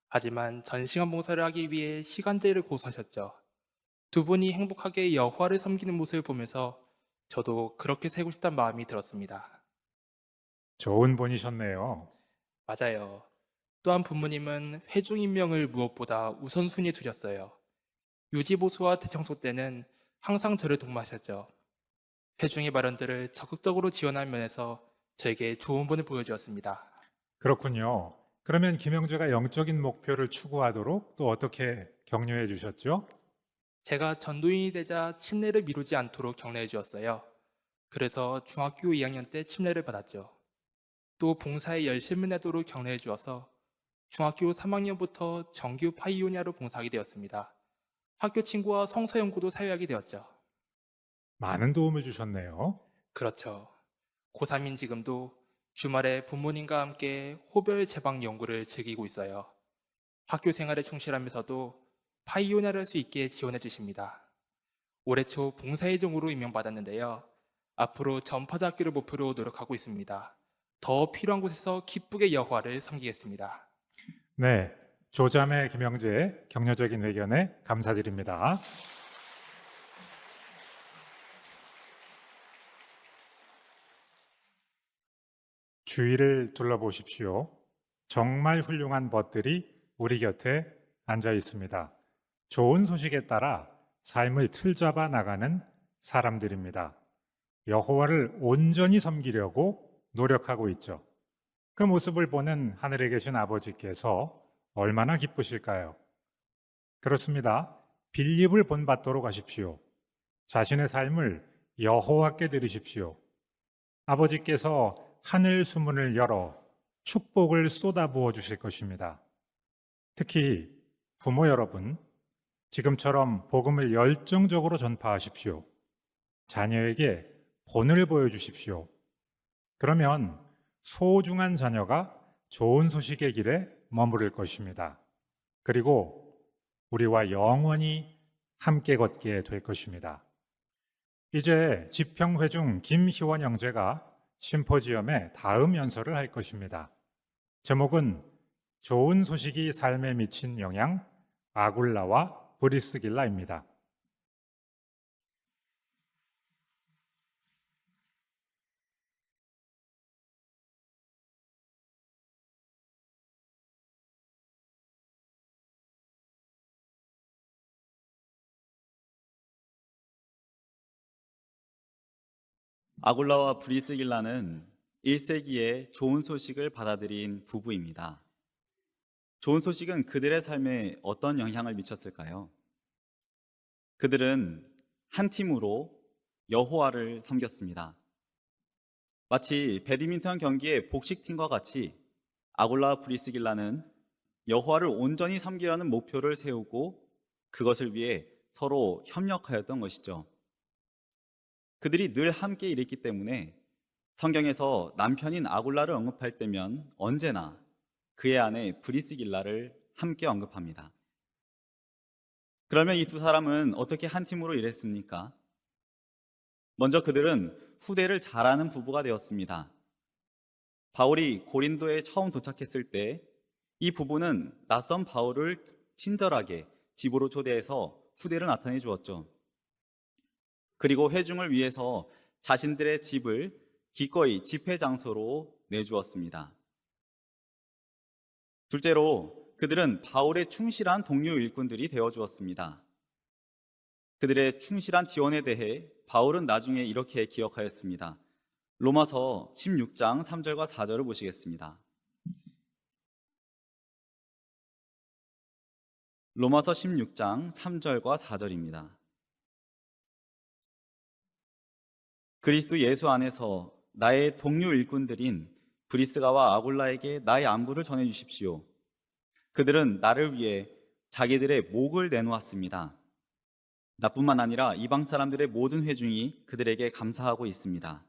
하지만 전시간 봉사를 하기 위해 시간대를 고수하셨죠. 두 분이 행복하게 여호와를 섬기는 모습을 보면서 저도 그렇게 살고 싶다는 마음이 들었습니다. 좋은 본이셨네요. 맞아요. 또한 부모님은 회중 임명을 무엇보다 우선순위에 두셨어요. 유지보수와 대청소 때는 항상 저를 동무하셨죠. 회중의 발언들을 적극적으로 지원하는 면에서 저에게 좋은 본을 보여주었습니다. 그렇군요. 그러면 김영주가 영적인 목표를 추구하도록 또 어떻게 격려해 주셨죠? 제가 전도인이 되자 침례를 미루지 않도록 격려해 주었어요. 그래서 중학교 2학년 때 침례를 받았죠. 또 봉사에 열심을 내도록 격려해 주어서 중학교 3학년부터 정규 파이오니아로 봉사하게 되었습니다. 학교 친구와 성서 연구도 사회하게 되었죠. 많은 도움을 주셨네요. 그렇죠. 고3인 지금도 주말에 부모님과 함께 호별 제방 연구를 즐기고 있어요. 학교 생활에 충실하면서도 파이오니아를 할 수 있게 지원해 주십니다. 올해 초 봉사의 종으로 임명받았는데요. 앞으로 전파자 학교를 목표로 노력하고 있습니다. 더 필요한 곳에서 기쁘게 여호와를 섬기겠습니다. 네, 조자매 김영재의 격려적인 의견에 감사드립니다. 주위를 둘러보십시오. 정말 훌륭한 벗들이 우리 곁에 앉아 있습니다. 좋은 소식에 따라 삶을 틀잡아 나가는 사람들입니다. 여호와를 온전히 섬기려고 노력하고 있죠. 그 모습을 보는 하늘에 계신 아버지께서 얼마나 기쁘실까요? 그렇습니다. 빌립을 본받도록 하십시오. 자신의 삶을 여호와께 드리십시오. 아버지께서 하늘 수문을 열어 축복을 쏟아부어 주실 것입니다. 특히 부모 여러분, 지금처럼 복음을 열정적으로 전파하십시오. 자녀에게 본을 보여주십시오. 그러면 소중한 자녀가 좋은 소식의 길에 머무를 것입니다. 그리고 우리와 영원히 함께 걷게 될 것입니다. 이제 지평회중 김희원 형제가 심포지엄의 다음 연설을 할 것입니다. 제목은 좋은 소식이 삶에 미친 영향, 아굴라와 브리스길라입니다. 아굴라와 브리스길라는 1세기에 좋은 소식을 받아들인 부부입니다. 좋은 소식은 그들의 삶에 어떤 영향을 미쳤을까요? 그들은 한 팀으로 여호와를 섬겼습니다. 마치 배드민턴 경기의 복식팀과 같이 아굴라와 브리스길라는 여호와를 온전히 섬기라는 목표를 세우고 그것을 위해 서로 협력하였던 것이죠. 그들이 늘 함께 일했기 때문에 성경에서 남편인 아굴라를 언급할 때면 언제나 그의 아내 브리스길라를 함께 언급합니다. 그러면 이 두 사람은 어떻게 한 팀으로 일했습니까? 먼저 그들은 후대를 잘 아는 부부가 되었습니다. 바울이 고린도에 처음 도착했을 때 이 부부는 낯선 바울을 친절하게 집으로 초대해서 후대를 나타내 주었죠. 그리고 회중을 위해서 자신들의 집을 기꺼이 집회 장소로 내주었습니다. 둘째로 그들은 바울의 충실한 동료 일꾼들이 되어주었습니다. 그들의 충실한 지원에 대해 바울은 나중에 이렇게 기억하였습니다. 로마서 16장 3절과 4절을 보시겠습니다. 로마서 16장 3절과 4절입니다. 그리스도 예수 안에서 나의 동료 일꾼들인 브리스가와 아굴라에게 나의 안부를 전해 주십시오. 그들은 나를 위해 자기들의 목을 내놓았습니다. 나뿐만 아니라 이방 사람들의 모든 회중이 그들에게 감사하고 있습니다.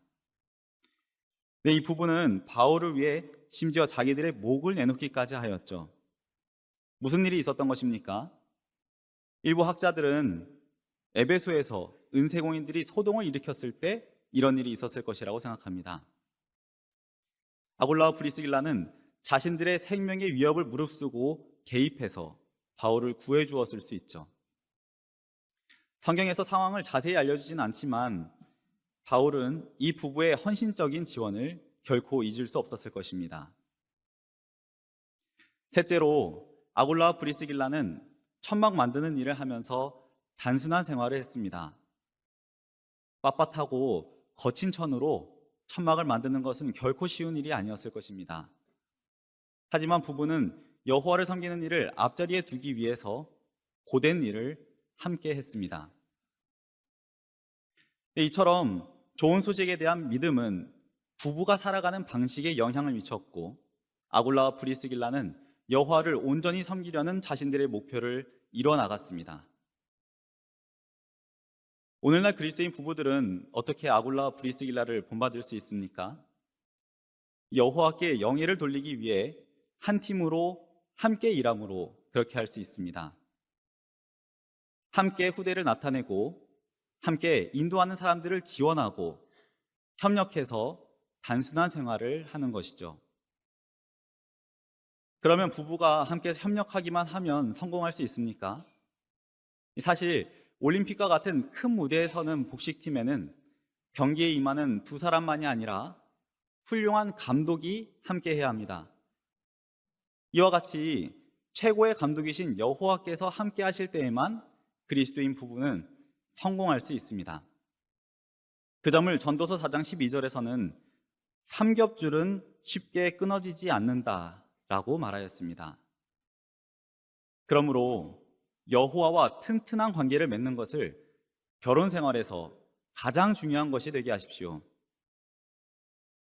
네, 이 부분은 바울을 위해 심지어 자기들의 목을 내놓기까지 하였죠. 무슨 일이 있었던 것입니까? 일부 학자들은 에베소에서 은세공인들이 소동을 일으켰을 때 이런 일이 있었을 것이라고 생각합니다. 아굴라와 브리스길라는 자신들의 생명의 위협을 무릅쓰고 개입해서 바울을 구해 주었을 수 있죠. 성경에서 상황을 자세히 알려주진 않지만 바울은 이 부부의 헌신적인 지원을 결코 잊을 수 없었을 것입니다. 셋째로 아굴라와 브리스길라는 천막 만드는 일을 하면서 단순한 생활을 했습니다. 빳빳하고 거친 천으로 천막을 만드는 것은 결코 쉬운 일이 아니었을 것입니다. 하지만 부부는 여호와를 섬기는 일을 앞자리에 두기 위해서 고된 일을 함께 했습니다. 이처럼 좋은 소식에 대한 믿음은 부부가 살아가는 방식에 영향을 미쳤고 아굴라와 브리스길라는 여호와를 온전히 섬기려는 자신들의 목표를 이뤄나갔습니다. 오늘날 그리스도인 부부들은 어떻게 아굴라와 브리스길라를 본받을 수 있습니까? 여호와께 영예를 돌리기 위해 한 팀으로 함께 일함으로 그렇게 할 수 있습니다. 함께 후대를 나타내고 함께 인도하는 사람들을 지원하고 협력해서 단순한 생활을 하는 것이죠. 그러면 부부가 함께 협력하기만 하면 성공할 수 있습니까? 사실 올림픽과 같은 큰 무대에 서는 복식팀에는 경기에 임하는 두 사람만이 아니라 훌륭한 감독이 함께 해야 합니다. 이와 같이 최고의 감독이신 여호와께서 함께 하실 때에만 그리스도인 부부는 성공할 수 있습니다. 그 점을 전도서 4장 12절에서는 삼겹줄은 쉽게 끊어지지 않는다라고 말하였습니다. 그러므로 여호와와 튼튼한 관계를 맺는 것을 결혼 생활에서 가장 중요한 것이 되게 하십시오.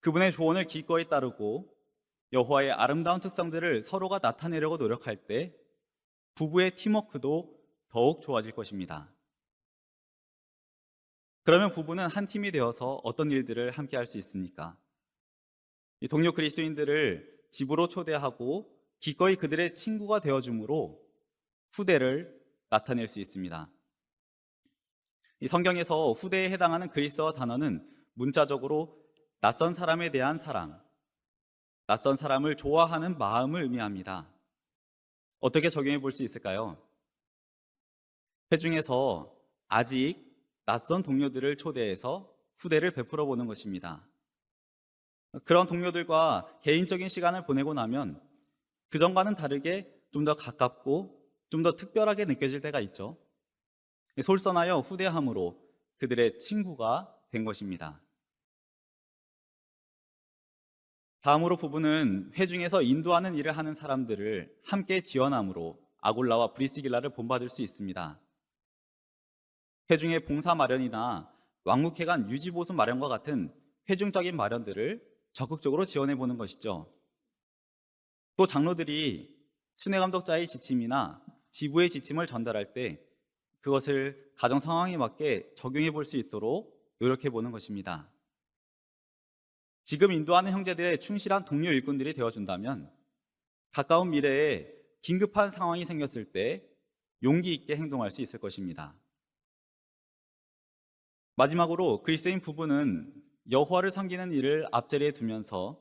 그분의 조언을 기꺼이 따르고 여호와의 아름다운 특성들을 서로가 나타내려고 노력할 때 부부의 팀워크도 더욱 좋아질 것입니다. 그러면 부부는 한 팀이 되어서 어떤 일들을 함께 할 수 있습니까? 이 동료 그리스도인들을 집으로 초대하고 기꺼이 그들의 친구가 되어줌으로 후대를 나타낼 수 있습니다. 이 성경에서 후대에 해당하는 그리스어 단어는 문자적으로 낯선 사람에 대한 사랑, 낯선 사람을 좋아하는 마음을 의미합니다. 어떻게 적용해 볼 수 있을까요? 회중에서 아직 낯선 동료들을 초대해서 후대를 베풀어 보는 것입니다. 그런 동료들과 개인적인 시간을 보내고 나면 그전과는 다르게 좀 더 가깝고 좀 더 특별하게 느껴질 때가 있죠. 솔선하여 후대함으로 그들의 친구가 된 것입니다. 다음으로 부부는 회중에서 인도하는 일을 하는 사람들을 함께 지원함으로 아굴라와 브리스길라를 본받을 수 있습니다. 회중의 봉사 마련이나 왕국회관 유지보수 마련과 같은 회중적인 마련들을 적극적으로 지원해 보는 것이죠. 또 장로들이 순회감독자의 지침이나 지부의 지침을 전달할 때 그것을 가정 상황에 맞게 적용해 볼 수 있도록 노력해 보는 것입니다. 지금 인도하는 형제들의 충실한 동료 일꾼들이 되어준다면 가까운 미래에 긴급한 상황이 생겼을 때 용기 있게 행동할 수 있을 것입니다. 마지막으로 그리스도인 부부는 여호와를 섬기는 일을 앞자리에 두면서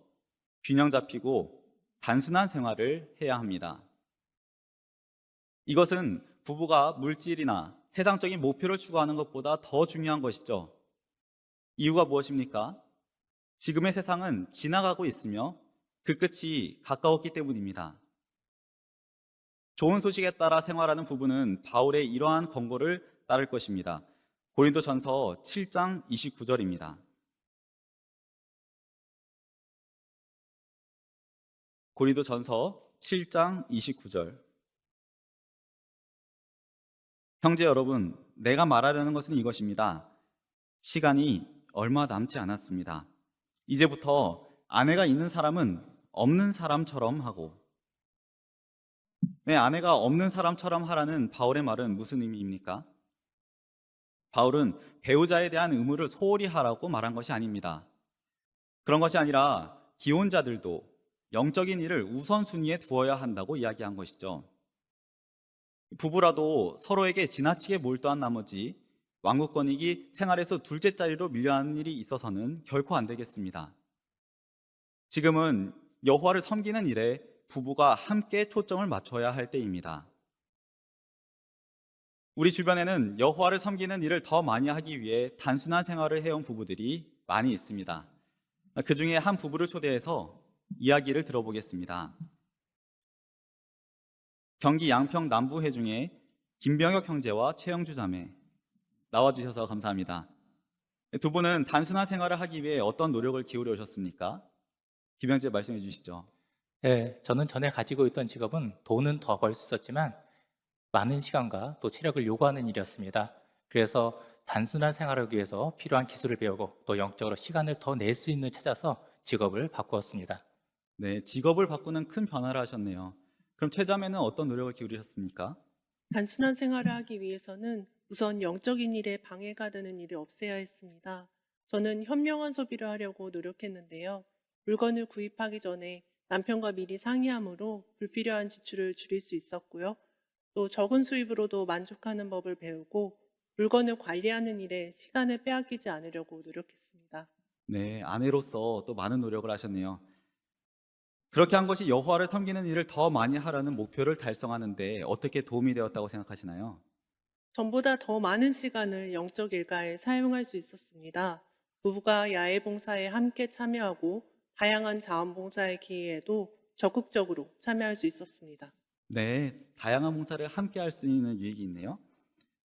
균형 잡히고 단순한 생활을 해야 합니다. 이것은 부부가 물질이나 세상적인 목표를 추구하는 것보다 더 중요한 것이죠. 이유가 무엇입니까? 지금의 세상은 지나가고 있으며 그 끝이 가까웠기 때문입니다. 좋은 소식에 따라 생활하는 부부는 바울의 이러한 권고를 따를 것입니다. 고린도전서 7장 29절입니다. 고린도전서 7장 29절. 형제 여러분, 내가 말하려는 것은 이것입니다. 시간이 얼마 남지 않았습니다. 이제부터 아내가 있는 사람은 없는 사람처럼 하고, 내 아내가 없는 사람처럼 하라는 바울의 말은 무슨 의미입니까? 바울은 배우자에 대한 의무를 소홀히 하라고 말한 것이 아닙니다. 그런 것이 아니라 기혼자들도 영적인 일을 우선순위에 두어야 한다고 이야기한 것이죠. 부부라도 서로에게 지나치게 몰두한 나머지 왕국권익이 생활에서 둘째 자리로 밀려나는 일이 있어서는 결코 안 되겠습니다. 지금은 여호와를 섬기는 일에 부부가 함께 초점을 맞춰야 할 때입니다. 우리 주변에는 여호와를 섬기는 일을 더 많이 하기 위해 단순한 생활을 해온 부부들이 많이 있습니다. 그 중에 한 부부를 초대해서 이야기를 들어보겠습니다. 경기 양평 남부 해중에 김병혁 형제와 최영주 자매 나와주셔서 감사합니다. 두 분은 단순한 생활을 하기 위해 어떤 노력을 기울여 오셨습니까? 김형제 말씀해 주시죠. 네, 저는 전에 가지고 있던 직업은 돈은 더 벌 수 있었지만 많은 시간과 또 체력을 요구하는 일이었습니다. 그래서 단순한 생활을 하기 위해서 필요한 기술을 배우고 또 영적으로 시간을 더 낼 수 있는 찾아서 직업을 바꾸었습니다. 네, 직업을 바꾸는 큰 변화를 하셨네요. 그럼 최자매는 어떤 노력을 기울이셨습니까? 단순한 생활을 하기 위해서는 우선 영적인 일에 방해가 되는 일을 없애야 했습니다. 저는 현명한 소비를 하려고 노력했는데요. 물건을 구입하기 전에 남편과 미리 상의함으로 불필요한 지출을 줄일 수 있었고요. 또 적은 수입으로도 만족하는 법을 배우고 물건을 관리하는 일에 시간을 빼앗기지 않으려고 노력했습니다. 네, 아내로서 또 많은 노력을 하셨네요. 그렇게 한 것이 여호와를 섬기는 일을 더 많이 하라는 목표를 달성하는데 어떻게 도움이 되었다고 생각하시나요? 전보다 더 많은 시간을 영적 일가에 사용할 수 있었습니다. 부부가 야외 봉사에 함께 참여하고 다양한 자원봉사의 기회에도 적극적으로 참여할 수 있었습니다. 네, 다양한 봉사를 함께 할 수 있는 유익이 있네요.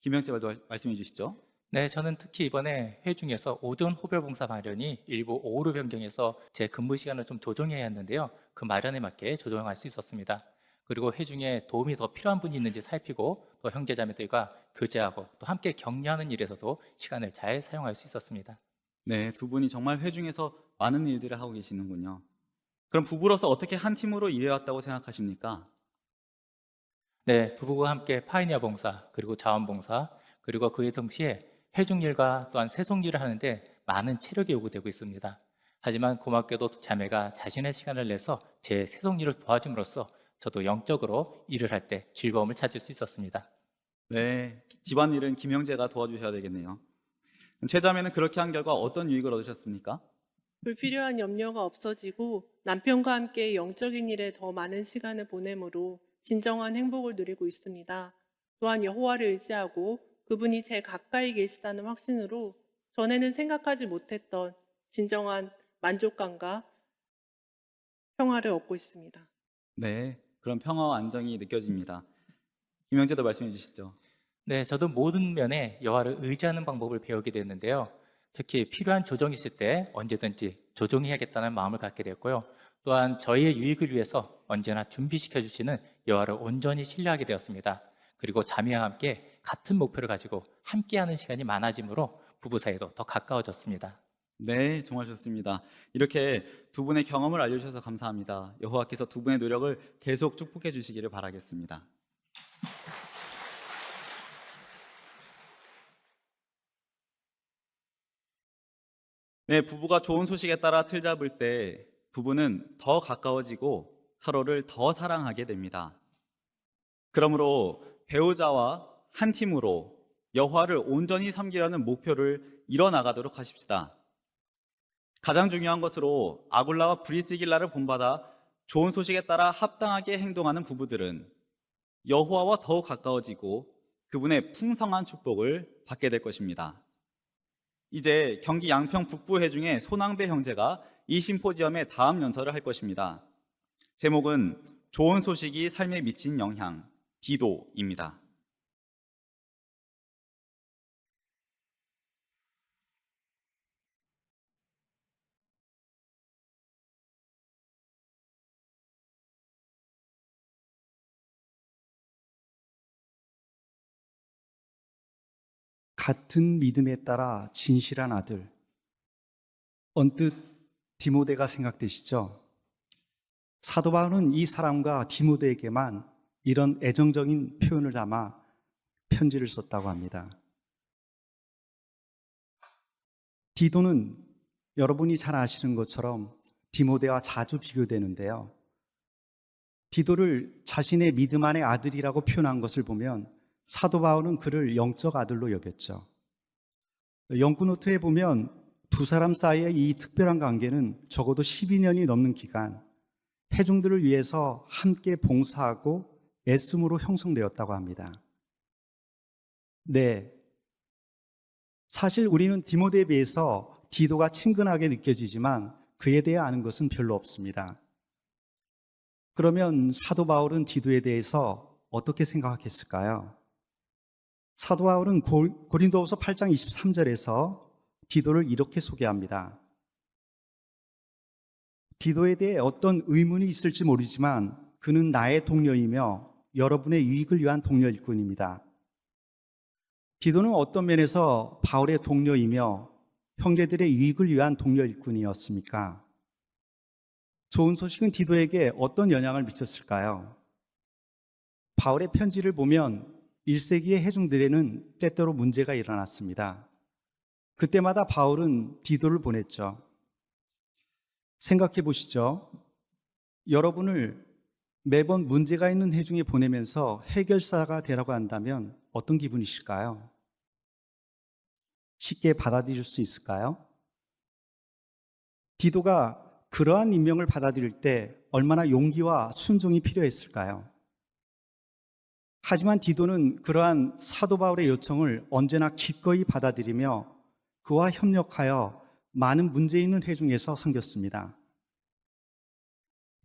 김영재 말씀해 주시죠. 네, 저는 특히 이번에 회중에서 오전 호별 봉사 마련이 일부 오후로 변경해서 제 근무 시간을 좀 조정해야 했는데요. 그 마련에 맞게 조정할 수 있었습니다. 그리고 회중에 도움이 더 필요한 분이 있는지 살피고 또 형제자매들과 교제하고 또 함께 격려하는 일에서도 시간을 잘 사용할 수 있었습니다. 네, 두 분이 정말 회중에서 많은 일들을 하고 계시는군요. 그럼 부부로서 어떻게 한 팀으로 일해왔다고 생각하십니까? 네, 부부가 함께 파이니어 봉사, 그리고 자원봉사, 그리고 그에 동시에 회중일과 또한 세송일을 하는데 많은 체력이 요구되고 있습니다. 하지만 고맙게도 자매가 자신의 시간을 내서 제 세송일을 도와줌으로써 저도 영적으로 일을 할 때 즐거움을 찾을 수 있었습니다. 네, 집안일은 김영재가 도와주셔야 되겠네요. 그럼 최자매는 그렇게 한 결과 어떤 유익을 얻으셨습니까? 불필요한 염려가 없어지고 남편과 함께 영적인 일에 더 많은 시간을 보내므로 진정한 행복을 누리고 있습니다. 또한 여호와를 의지하고 그분이 제 가까이 계시다는 확신으로 전에는 생각하지 못했던 진정한 만족감과 평화를 얻고 있습니다. 네, 그런 평화와 안정이 느껴집니다. 김영재도 말씀해 주시죠. 네, 저도 모든 면에 여호와를 의지하는 방법을 배우게 됐는데요. 특히 필요한 조정이 있을 때 언제든지 조정해야겠다는 마음을 갖게 되었고요. 또한 저희의 유익을 위해서 언제나 준비시켜 주시는 여호와를 온전히 신뢰하게 되었습니다. 그리고 자매와 함께 같은 목표를 가지고 함께하는 시간이 많아지므로 부부 사이도 더 가까워졌습니다. 네, 정말 좋습니다. 이렇게 두 분의 경험을 알려주셔서 감사합니다. 여호와께서 두 분의 노력을 계속 축복해 주시기를 바라겠습니다. 네, 부부가 좋은 소식에 따라 틀 잡을 때 부부는 더 가까워지고 서로를 더 사랑하게 됩니다. 그러므로 배우자와 한 팀으로 여호와를 온전히 섬기려는 목표를 이뤄나가도록 하십시다. 가장 중요한 것으로 아굴라와 브리스길라를 본받아 좋은 소식에 따라 합당하게 행동하는 부부들은 여호와와 더욱 가까워지고 그분의 풍성한 축복을 받게 될 것입니다. 이제 경기 양평 북부 해중의 손항배 형제가 이 심포지엄의 다음 연설을 할 것입니다. 제목은 좋은 소식이 삶에 미친 영향, 디도입니다. 같은 믿음에 따라 진실한 아들. 언뜻 디모데가 생각되시죠? 사도 바울은 이 사람과 디모데에게만 이런 애정적인 표현을 담아 편지를 썼다고 합니다. 디도는 여러분이 잘 아시는 것처럼 디모데와 자주 비교되는데요. 디도를 자신의 믿음 안의 아들이라고 표현한 것을 보면 사도 바울은 그를 영적 아들로 여겼죠. 영구노트에 보면 두 사람 사이의 이 특별한 관계는 적어도 12년이 넘는 기간 회중들을 위해서 함께 봉사하고 애씀으로 형성되었다고 합니다. 네, 사실 우리는 디모데에 비해서 디도가 친근하게 느껴지지만 그에 대해 아는 것은 별로 없습니다. 그러면 사도 바울은 디도에 대해서 어떻게 생각했을까요? 사도 바울은 고린도후서 8장 23절에서 디도를 이렇게 소개합니다. 디도에 대해 어떤 의문이 있을지 모르지만 그는 나의 동료이며 여러분의 유익을 위한 동료 일꾼입니다. 디도는 어떤 면에서 바울의 동료이며 형제들의 유익을 위한 동료 일꾼이었습니까? 좋은 소식은 디도에게 어떤 영향을 미쳤을까요? 바울의 편지를 보면 1세기의 회중들에는 때때로 문제가 일어났습니다. 그때마다 바울은 디도를 보냈죠. 생각해 보시죠. 여러분을 매번 문제가 있는 회중에 보내면서 해결사가 되라고 한다면 어떤 기분이실까요? 쉽게 받아들일 수 있을까요? 디도가 그러한 임명을 받아들일 때 얼마나 용기와 순종이 필요했을까요? 하지만 디도는 그러한 사도 바울의 요청을 언제나 기꺼이 받아들이며 그와 협력하여 많은 문제 있는 회중에서 섬겼습니다.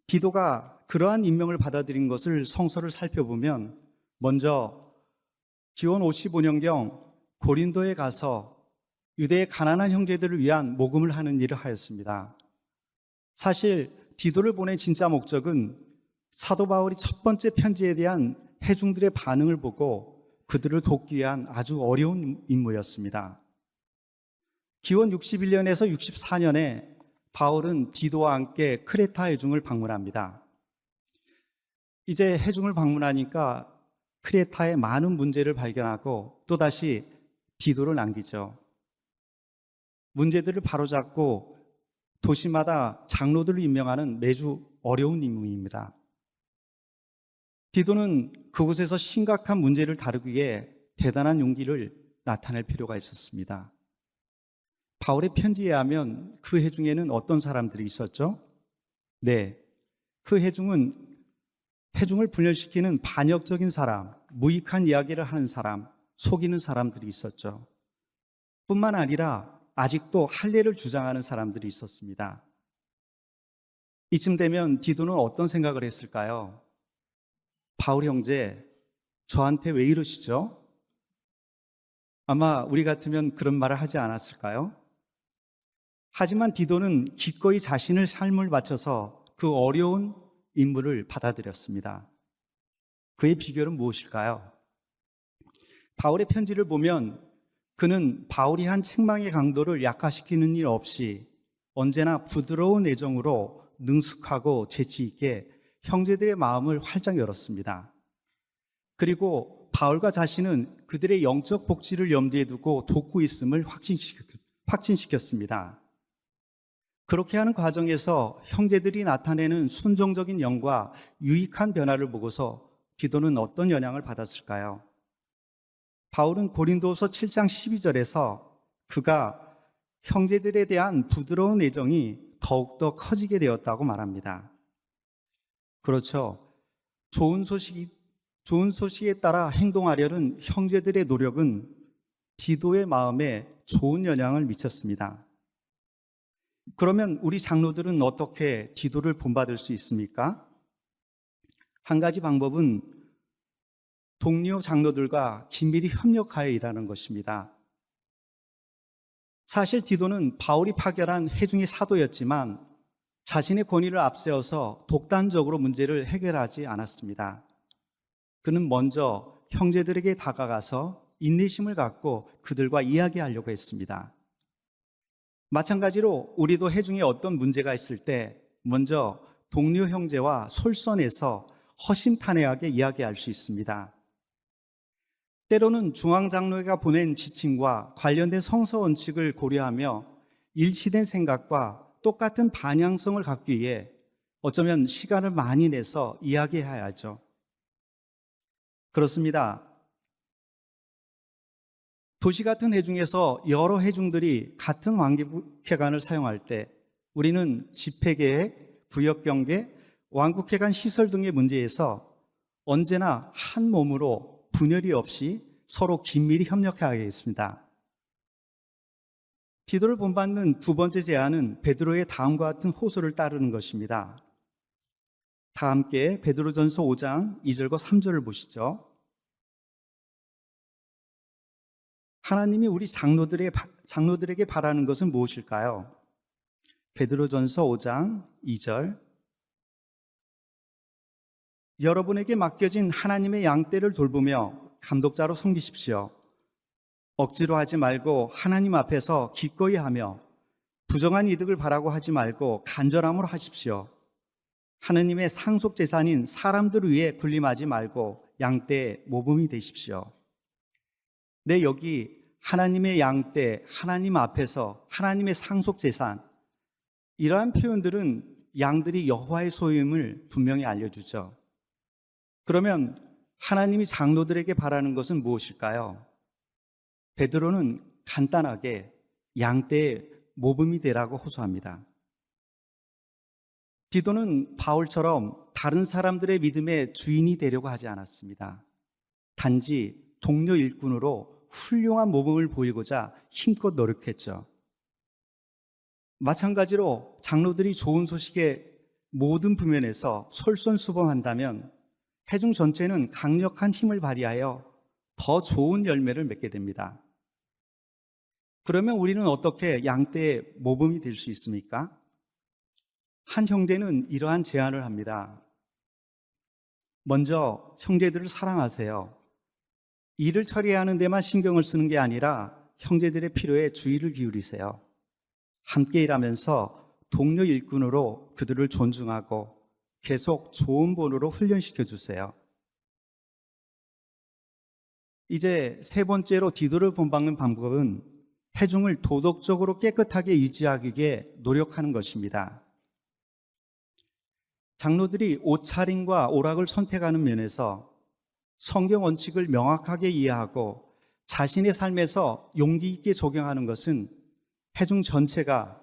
디도가 그러한 임명을 받아들인 것을 성서를 살펴보면 먼저 기원 55년경 고린도에 가서 유대의 가난한 형제들을 위한 모금을 하는 일을 하였습니다. 사실 디도를 보낸 진짜 목적은 사도 바울이 첫 번째 편지에 대한 회중들의 반응을 보고 그들을 돕기 위한 아주 어려운 임무였습니다. 기원 61년에서 64년에 바울은 디도와 함께 크레타 회중을 방문합니다. 이제 회중을 방문하니까 크레타의 많은 문제를 발견하고 또다시 디도를 남기죠. 문제들을 바로잡고 도시마다 장로들을 임명하는 매주 어려운 임무입니다. 디도는 그곳에서 심각한 문제를 다루기에 대단한 용기를 나타낼 필요가 있었습니다. 바울의 편지에 하면 그 회중에는 어떤 사람들이 있었죠? 네, 그 회중을 분열시키는 반역적인 사람, 무익한 이야기를 하는 사람, 속이는 사람들이 있었죠. 뿐만 아니라 아직도 할례를 주장하는 사람들이 있었습니다. 이쯤 되면 디도는 어떤 생각을 했을까요? 바울 형제, 저한테 왜 이러시죠? 아마 우리 같으면 그런 말을 하지 않았을까요? 하지만 디도는 기꺼이 자신의 삶을 바쳐서 그 어려운 임무를 받아들였습니다. 그의 비결은 무엇일까요? 바울의 편지를 보면 그는 바울이 한 책망의 강도를 약화시키는 일 없이 언제나 부드러운 애정으로 능숙하고 재치 있게 형제들의 마음을 활짝 열었습니다. 그리고 바울과 자신은 그들의 영적 복지를 염두에 두고 돕고 있음을 확신시켰습니다. 그렇게 하는 과정에서 형제들이 나타내는 순종적인 영과 유익한 변화를 보고서 디도는 어떤 영향을 받았을까요? 바울은 고린도후서 7장 12절에서 그가 형제들에 대한 부드러운 애정이 더욱더 커지게 되었다고 말합니다. 그렇죠. 좋은 소식에 따라 행동하려는 형제들의 노력은 디도의 마음에 좋은 영향을 미쳤습니다. 그러면 우리 장로들은 어떻게 디도를 본받을 수 있습니까? 한 가지 방법은 동료 장로들과 긴밀히 협력하여 일하는 것입니다. 사실 디도는 바울이 파견한 회중의 사도였지만 자신의 권위를 앞세워서 독단적으로 문제를 해결하지 않았습니다. 그는 먼저 형제들에게 다가가서 인내심을 갖고 그들과 이야기하려고 했습니다. 마찬가지로 우리도 회중에 어떤 문제가 있을 때 먼저 동료 형제와 솔선해서 허심탄회하게 이야기할 수 있습니다. 때로는 중앙장로회가 보낸 지침과 관련된 성서 원칙을 고려하며 일치된 생각과 똑같은 반향성을 갖기 위해 어쩌면 시간을 많이 내서 이야기해야 하죠. 그렇습니다. 도시 같은 회중에서 여러 회중들이 같은 왕국회관을 사용할 때 우리는 집회계획, 부역경계, 왕국회관 시설 등의 문제에서 언제나 한 몸으로 분열이 없이 서로 긴밀히 협력해야 하겠습니다. 디도를 본받는 두 번째 제안은 베드로의 다음과 같은 호소를 따르는 것입니다. 다 함께 베드로전서 5장 2절과 3절을 보시죠. 하나님이 우리 장로들에게 바라는 것은 무엇일까요? 베드로전서 5장 2절. 여러분에게 맡겨진 하나님의 양떼를 돌보며 감독자로 섬기십시오. 억지로 하지 말고 하나님 앞에서 기꺼이 하며 부정한 이득을 바라고 하지 말고 간절함으로 하십시오. 하나님의 상속 재산인 사람들을 위해 군림하지 말고 양떼의 모범이 되십시오. 네, 여기 하나님의 양떼, 하나님 앞에서 하나님의 상속 재산, 이러한 표현들은 양들이 여호와의 소유임을 분명히 알려주죠. 그러면 하나님이 장로들에게 바라는 것은 무엇일까요? 베드로는 간단하게 양떼의 모범이 되라고 호소합니다. 디도는 바울처럼 다른 사람들의 믿음의 주인이 되려고 하지 않았습니다. 단지 동료 일꾼으로 훌륭한 모범을 보이고자 힘껏 노력했죠. 마찬가지로 장로들이 좋은 소식의 모든 부면에서 솔선수범한다면 회중 전체는 강력한 힘을 발휘하여 더 좋은 열매를 맺게 됩니다. 그러면 우리는 어떻게 양떼의 모범이 될 수 있습니까? 한 형제는 이러한 제안을 합니다. 먼저 형제들을 사랑하세요. 일을 처리하는 데만 신경을 쓰는 게 아니라 형제들의 필요에 주의를 기울이세요. 함께 일하면서 동료 일꾼으로 그들을 존중하고 계속 좋은 본으로 훈련시켜 주세요. 이제 세 번째로 디도를 본받는 방법은 회중을 도덕적으로 깨끗하게 유지하기 위해 노력하는 것입니다. 장로들이 옷차림과 오락을 선택하는 면에서 성경 원칙을 명확하게 이해하고 자신의 삶에서 용기 있게 적용하는 것은 회중 전체가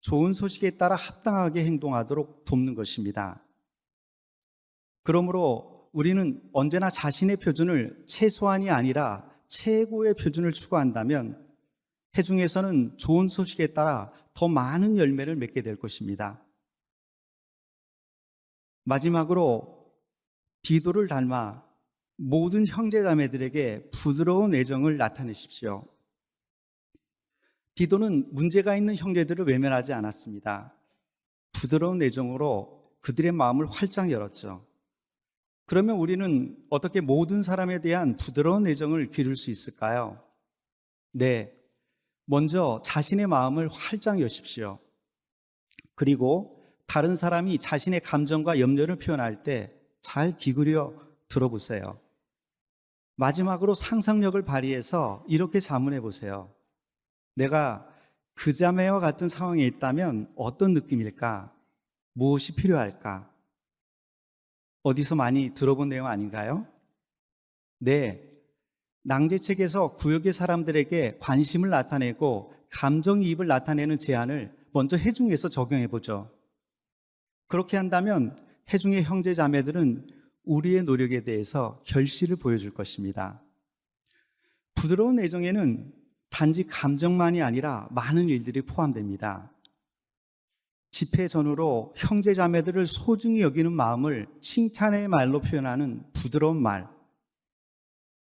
좋은 소식에 따라 합당하게 행동하도록 돕는 것입니다. 그러므로 우리는 언제나 자신의 표준을 최소한이 아니라 최고의 표준을 추구한다면 회중에서는 좋은 소식에 따라 더 많은 열매를 맺게 될 것입니다. 마지막으로 디도를 닮아 모든 형제자매들에게 부드러운 애정을 나타내십시오. 디도는 문제가 있는 형제들을 외면하지 않았습니다. 부드러운 애정으로 그들의 마음을 활짝 열었죠. 그러면 우리는 어떻게 모든 사람에 대한 부드러운 애정을 기를 수 있을까요? 네, 먼저 자신의 마음을 활짝 여십시오. 그리고 다른 사람이 자신의 감정과 염려를 표현할 때 잘 기울여 들어보세요. 마지막으로 상상력을 발휘해서 이렇게 자문해 보세요. 내가 그 자매와 같은 상황에 있다면 어떤 느낌일까? 무엇이 필요할까? 어디서 많이 들어본 내용 아닌가요? 네, 낭제책에서 구역의 사람들에게 관심을 나타내고 감정이입을 나타내는 제안을 먼저 회중에서 적용해 보죠. 그렇게 한다면 회중의 형제 자매들은 우리의 노력에 대해서 결실을 보여줄 것입니다. 부드러운 애정에는 단지 감정만이 아니라 많은 일들이 포함됩니다. 집회 전후로 형제 자매들을 소중히 여기는 마음을 칭찬의 말로 표현하는 부드러운 말,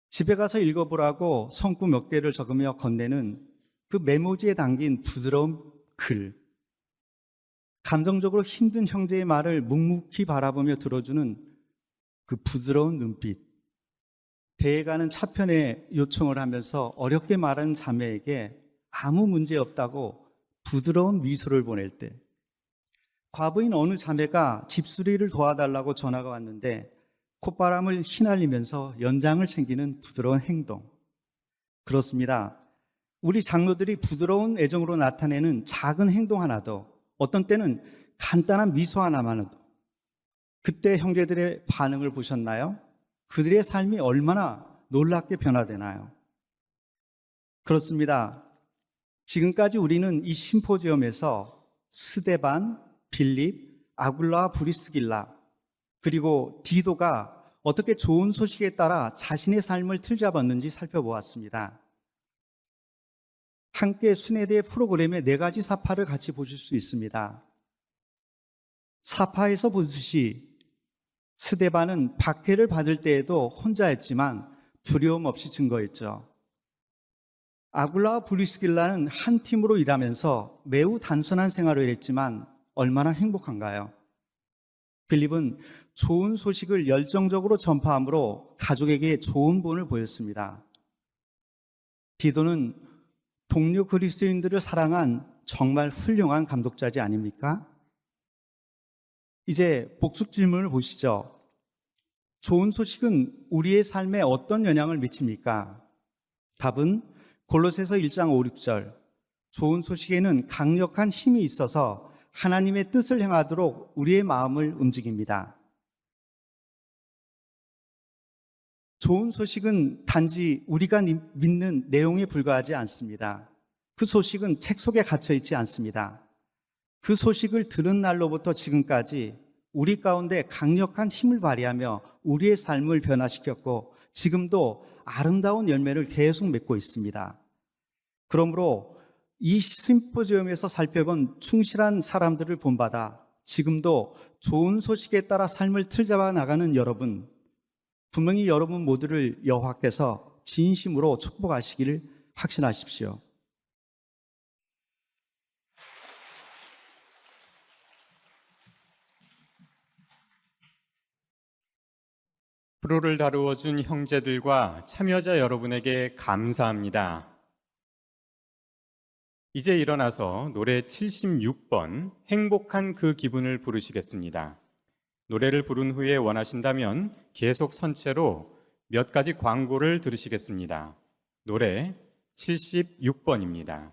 집에 가서 읽어보라고 성구 몇 개를 적으며 건네는 그 메모지에 담긴 부드러운 글, 감정적으로 힘든 형제의 말을 묵묵히 바라보며 들어주는 그 부드러운 눈빛, 대가는 차편에 요청을 하면서 어렵게 말하는 자매에게 아무 문제 없다고 부드러운 미소를 보낼 때, 과부인 어느 자매가 집수리를 도와달라고 전화가 왔는데 콧바람을 휘날리면서 연장을 챙기는 부드러운 행동. 그렇습니다. 우리 장로들이 부드러운 애정으로 나타내는 작은 행동 하나도, 어떤 때는 간단한 미소 하나만도, 그때 형제들의 반응을 보셨나요? 그들의 삶이 얼마나 놀랍게 변화되나요? 그렇습니다. 지금까지 우리는 이 심포지엄에서 스데반, 빌립, 아굴라와 브리스길라, 그리고 디도가 어떻게 좋은 소식에 따라 자신의 삶을 틀잡았는지 살펴보았습니다. 함께 순회대 프로그램의 4가지 사파를 같이 보실 수 있습니다. 사파에서 보듯이 스데반은 박해를 받을 때에도 혼자였지만 두려움 없이 증거했죠. 아굴라와 브리스길라는 한 팀으로 일하면서 매우 단순한 생활을 했지만 얼마나 행복한가요? 빌립은 좋은 소식을 열정적으로 전파함으로 가족에게 좋은 본을 보였습니다. 디도는 동료 그리스도인들을 사랑한 정말 훌륭한 감독자지 아닙니까? 이제 복습 질문을 보시죠. 좋은 소식은 우리의 삶에 어떤 영향을 미칩니까? 답은 골로새서 1장 5, 6절. 좋은 소식에는 강력한 힘이 있어서 하나님의 뜻을 행하도록 우리의 마음을 움직입니다. 좋은 소식은 단지 우리가 믿는 내용에 불과하지 않습니다. 그 소식은 책 속에 갇혀 있지 않습니다. 그 소식을 들은 날로부터 지금까지 우리 가운데 강력한 힘을 발휘하며 우리의 삶을 변화시켰고 지금도 아름다운 열매를 계속 맺고 있습니다. 그러므로 이 심포지엄에서 살펴본 충실한 사람들을 본받아 지금도 좋은 소식에 따라 삶을 틀잡아 나가는 여러분, 분명히 여러분 모두를 여호와께서 진심으로 축복하시기를 확신하십시오. 프로를 다루어 준 형제들과 참여자 여러분에게 감사합니다. 이제 일어나서 노래 76번 행복한 그 기분을 부르시겠습니다. 노래를 부른 후에 원하신다면 계속 선체로 몇 가지 광고를 들으시겠습니다. 노래 76번입니다.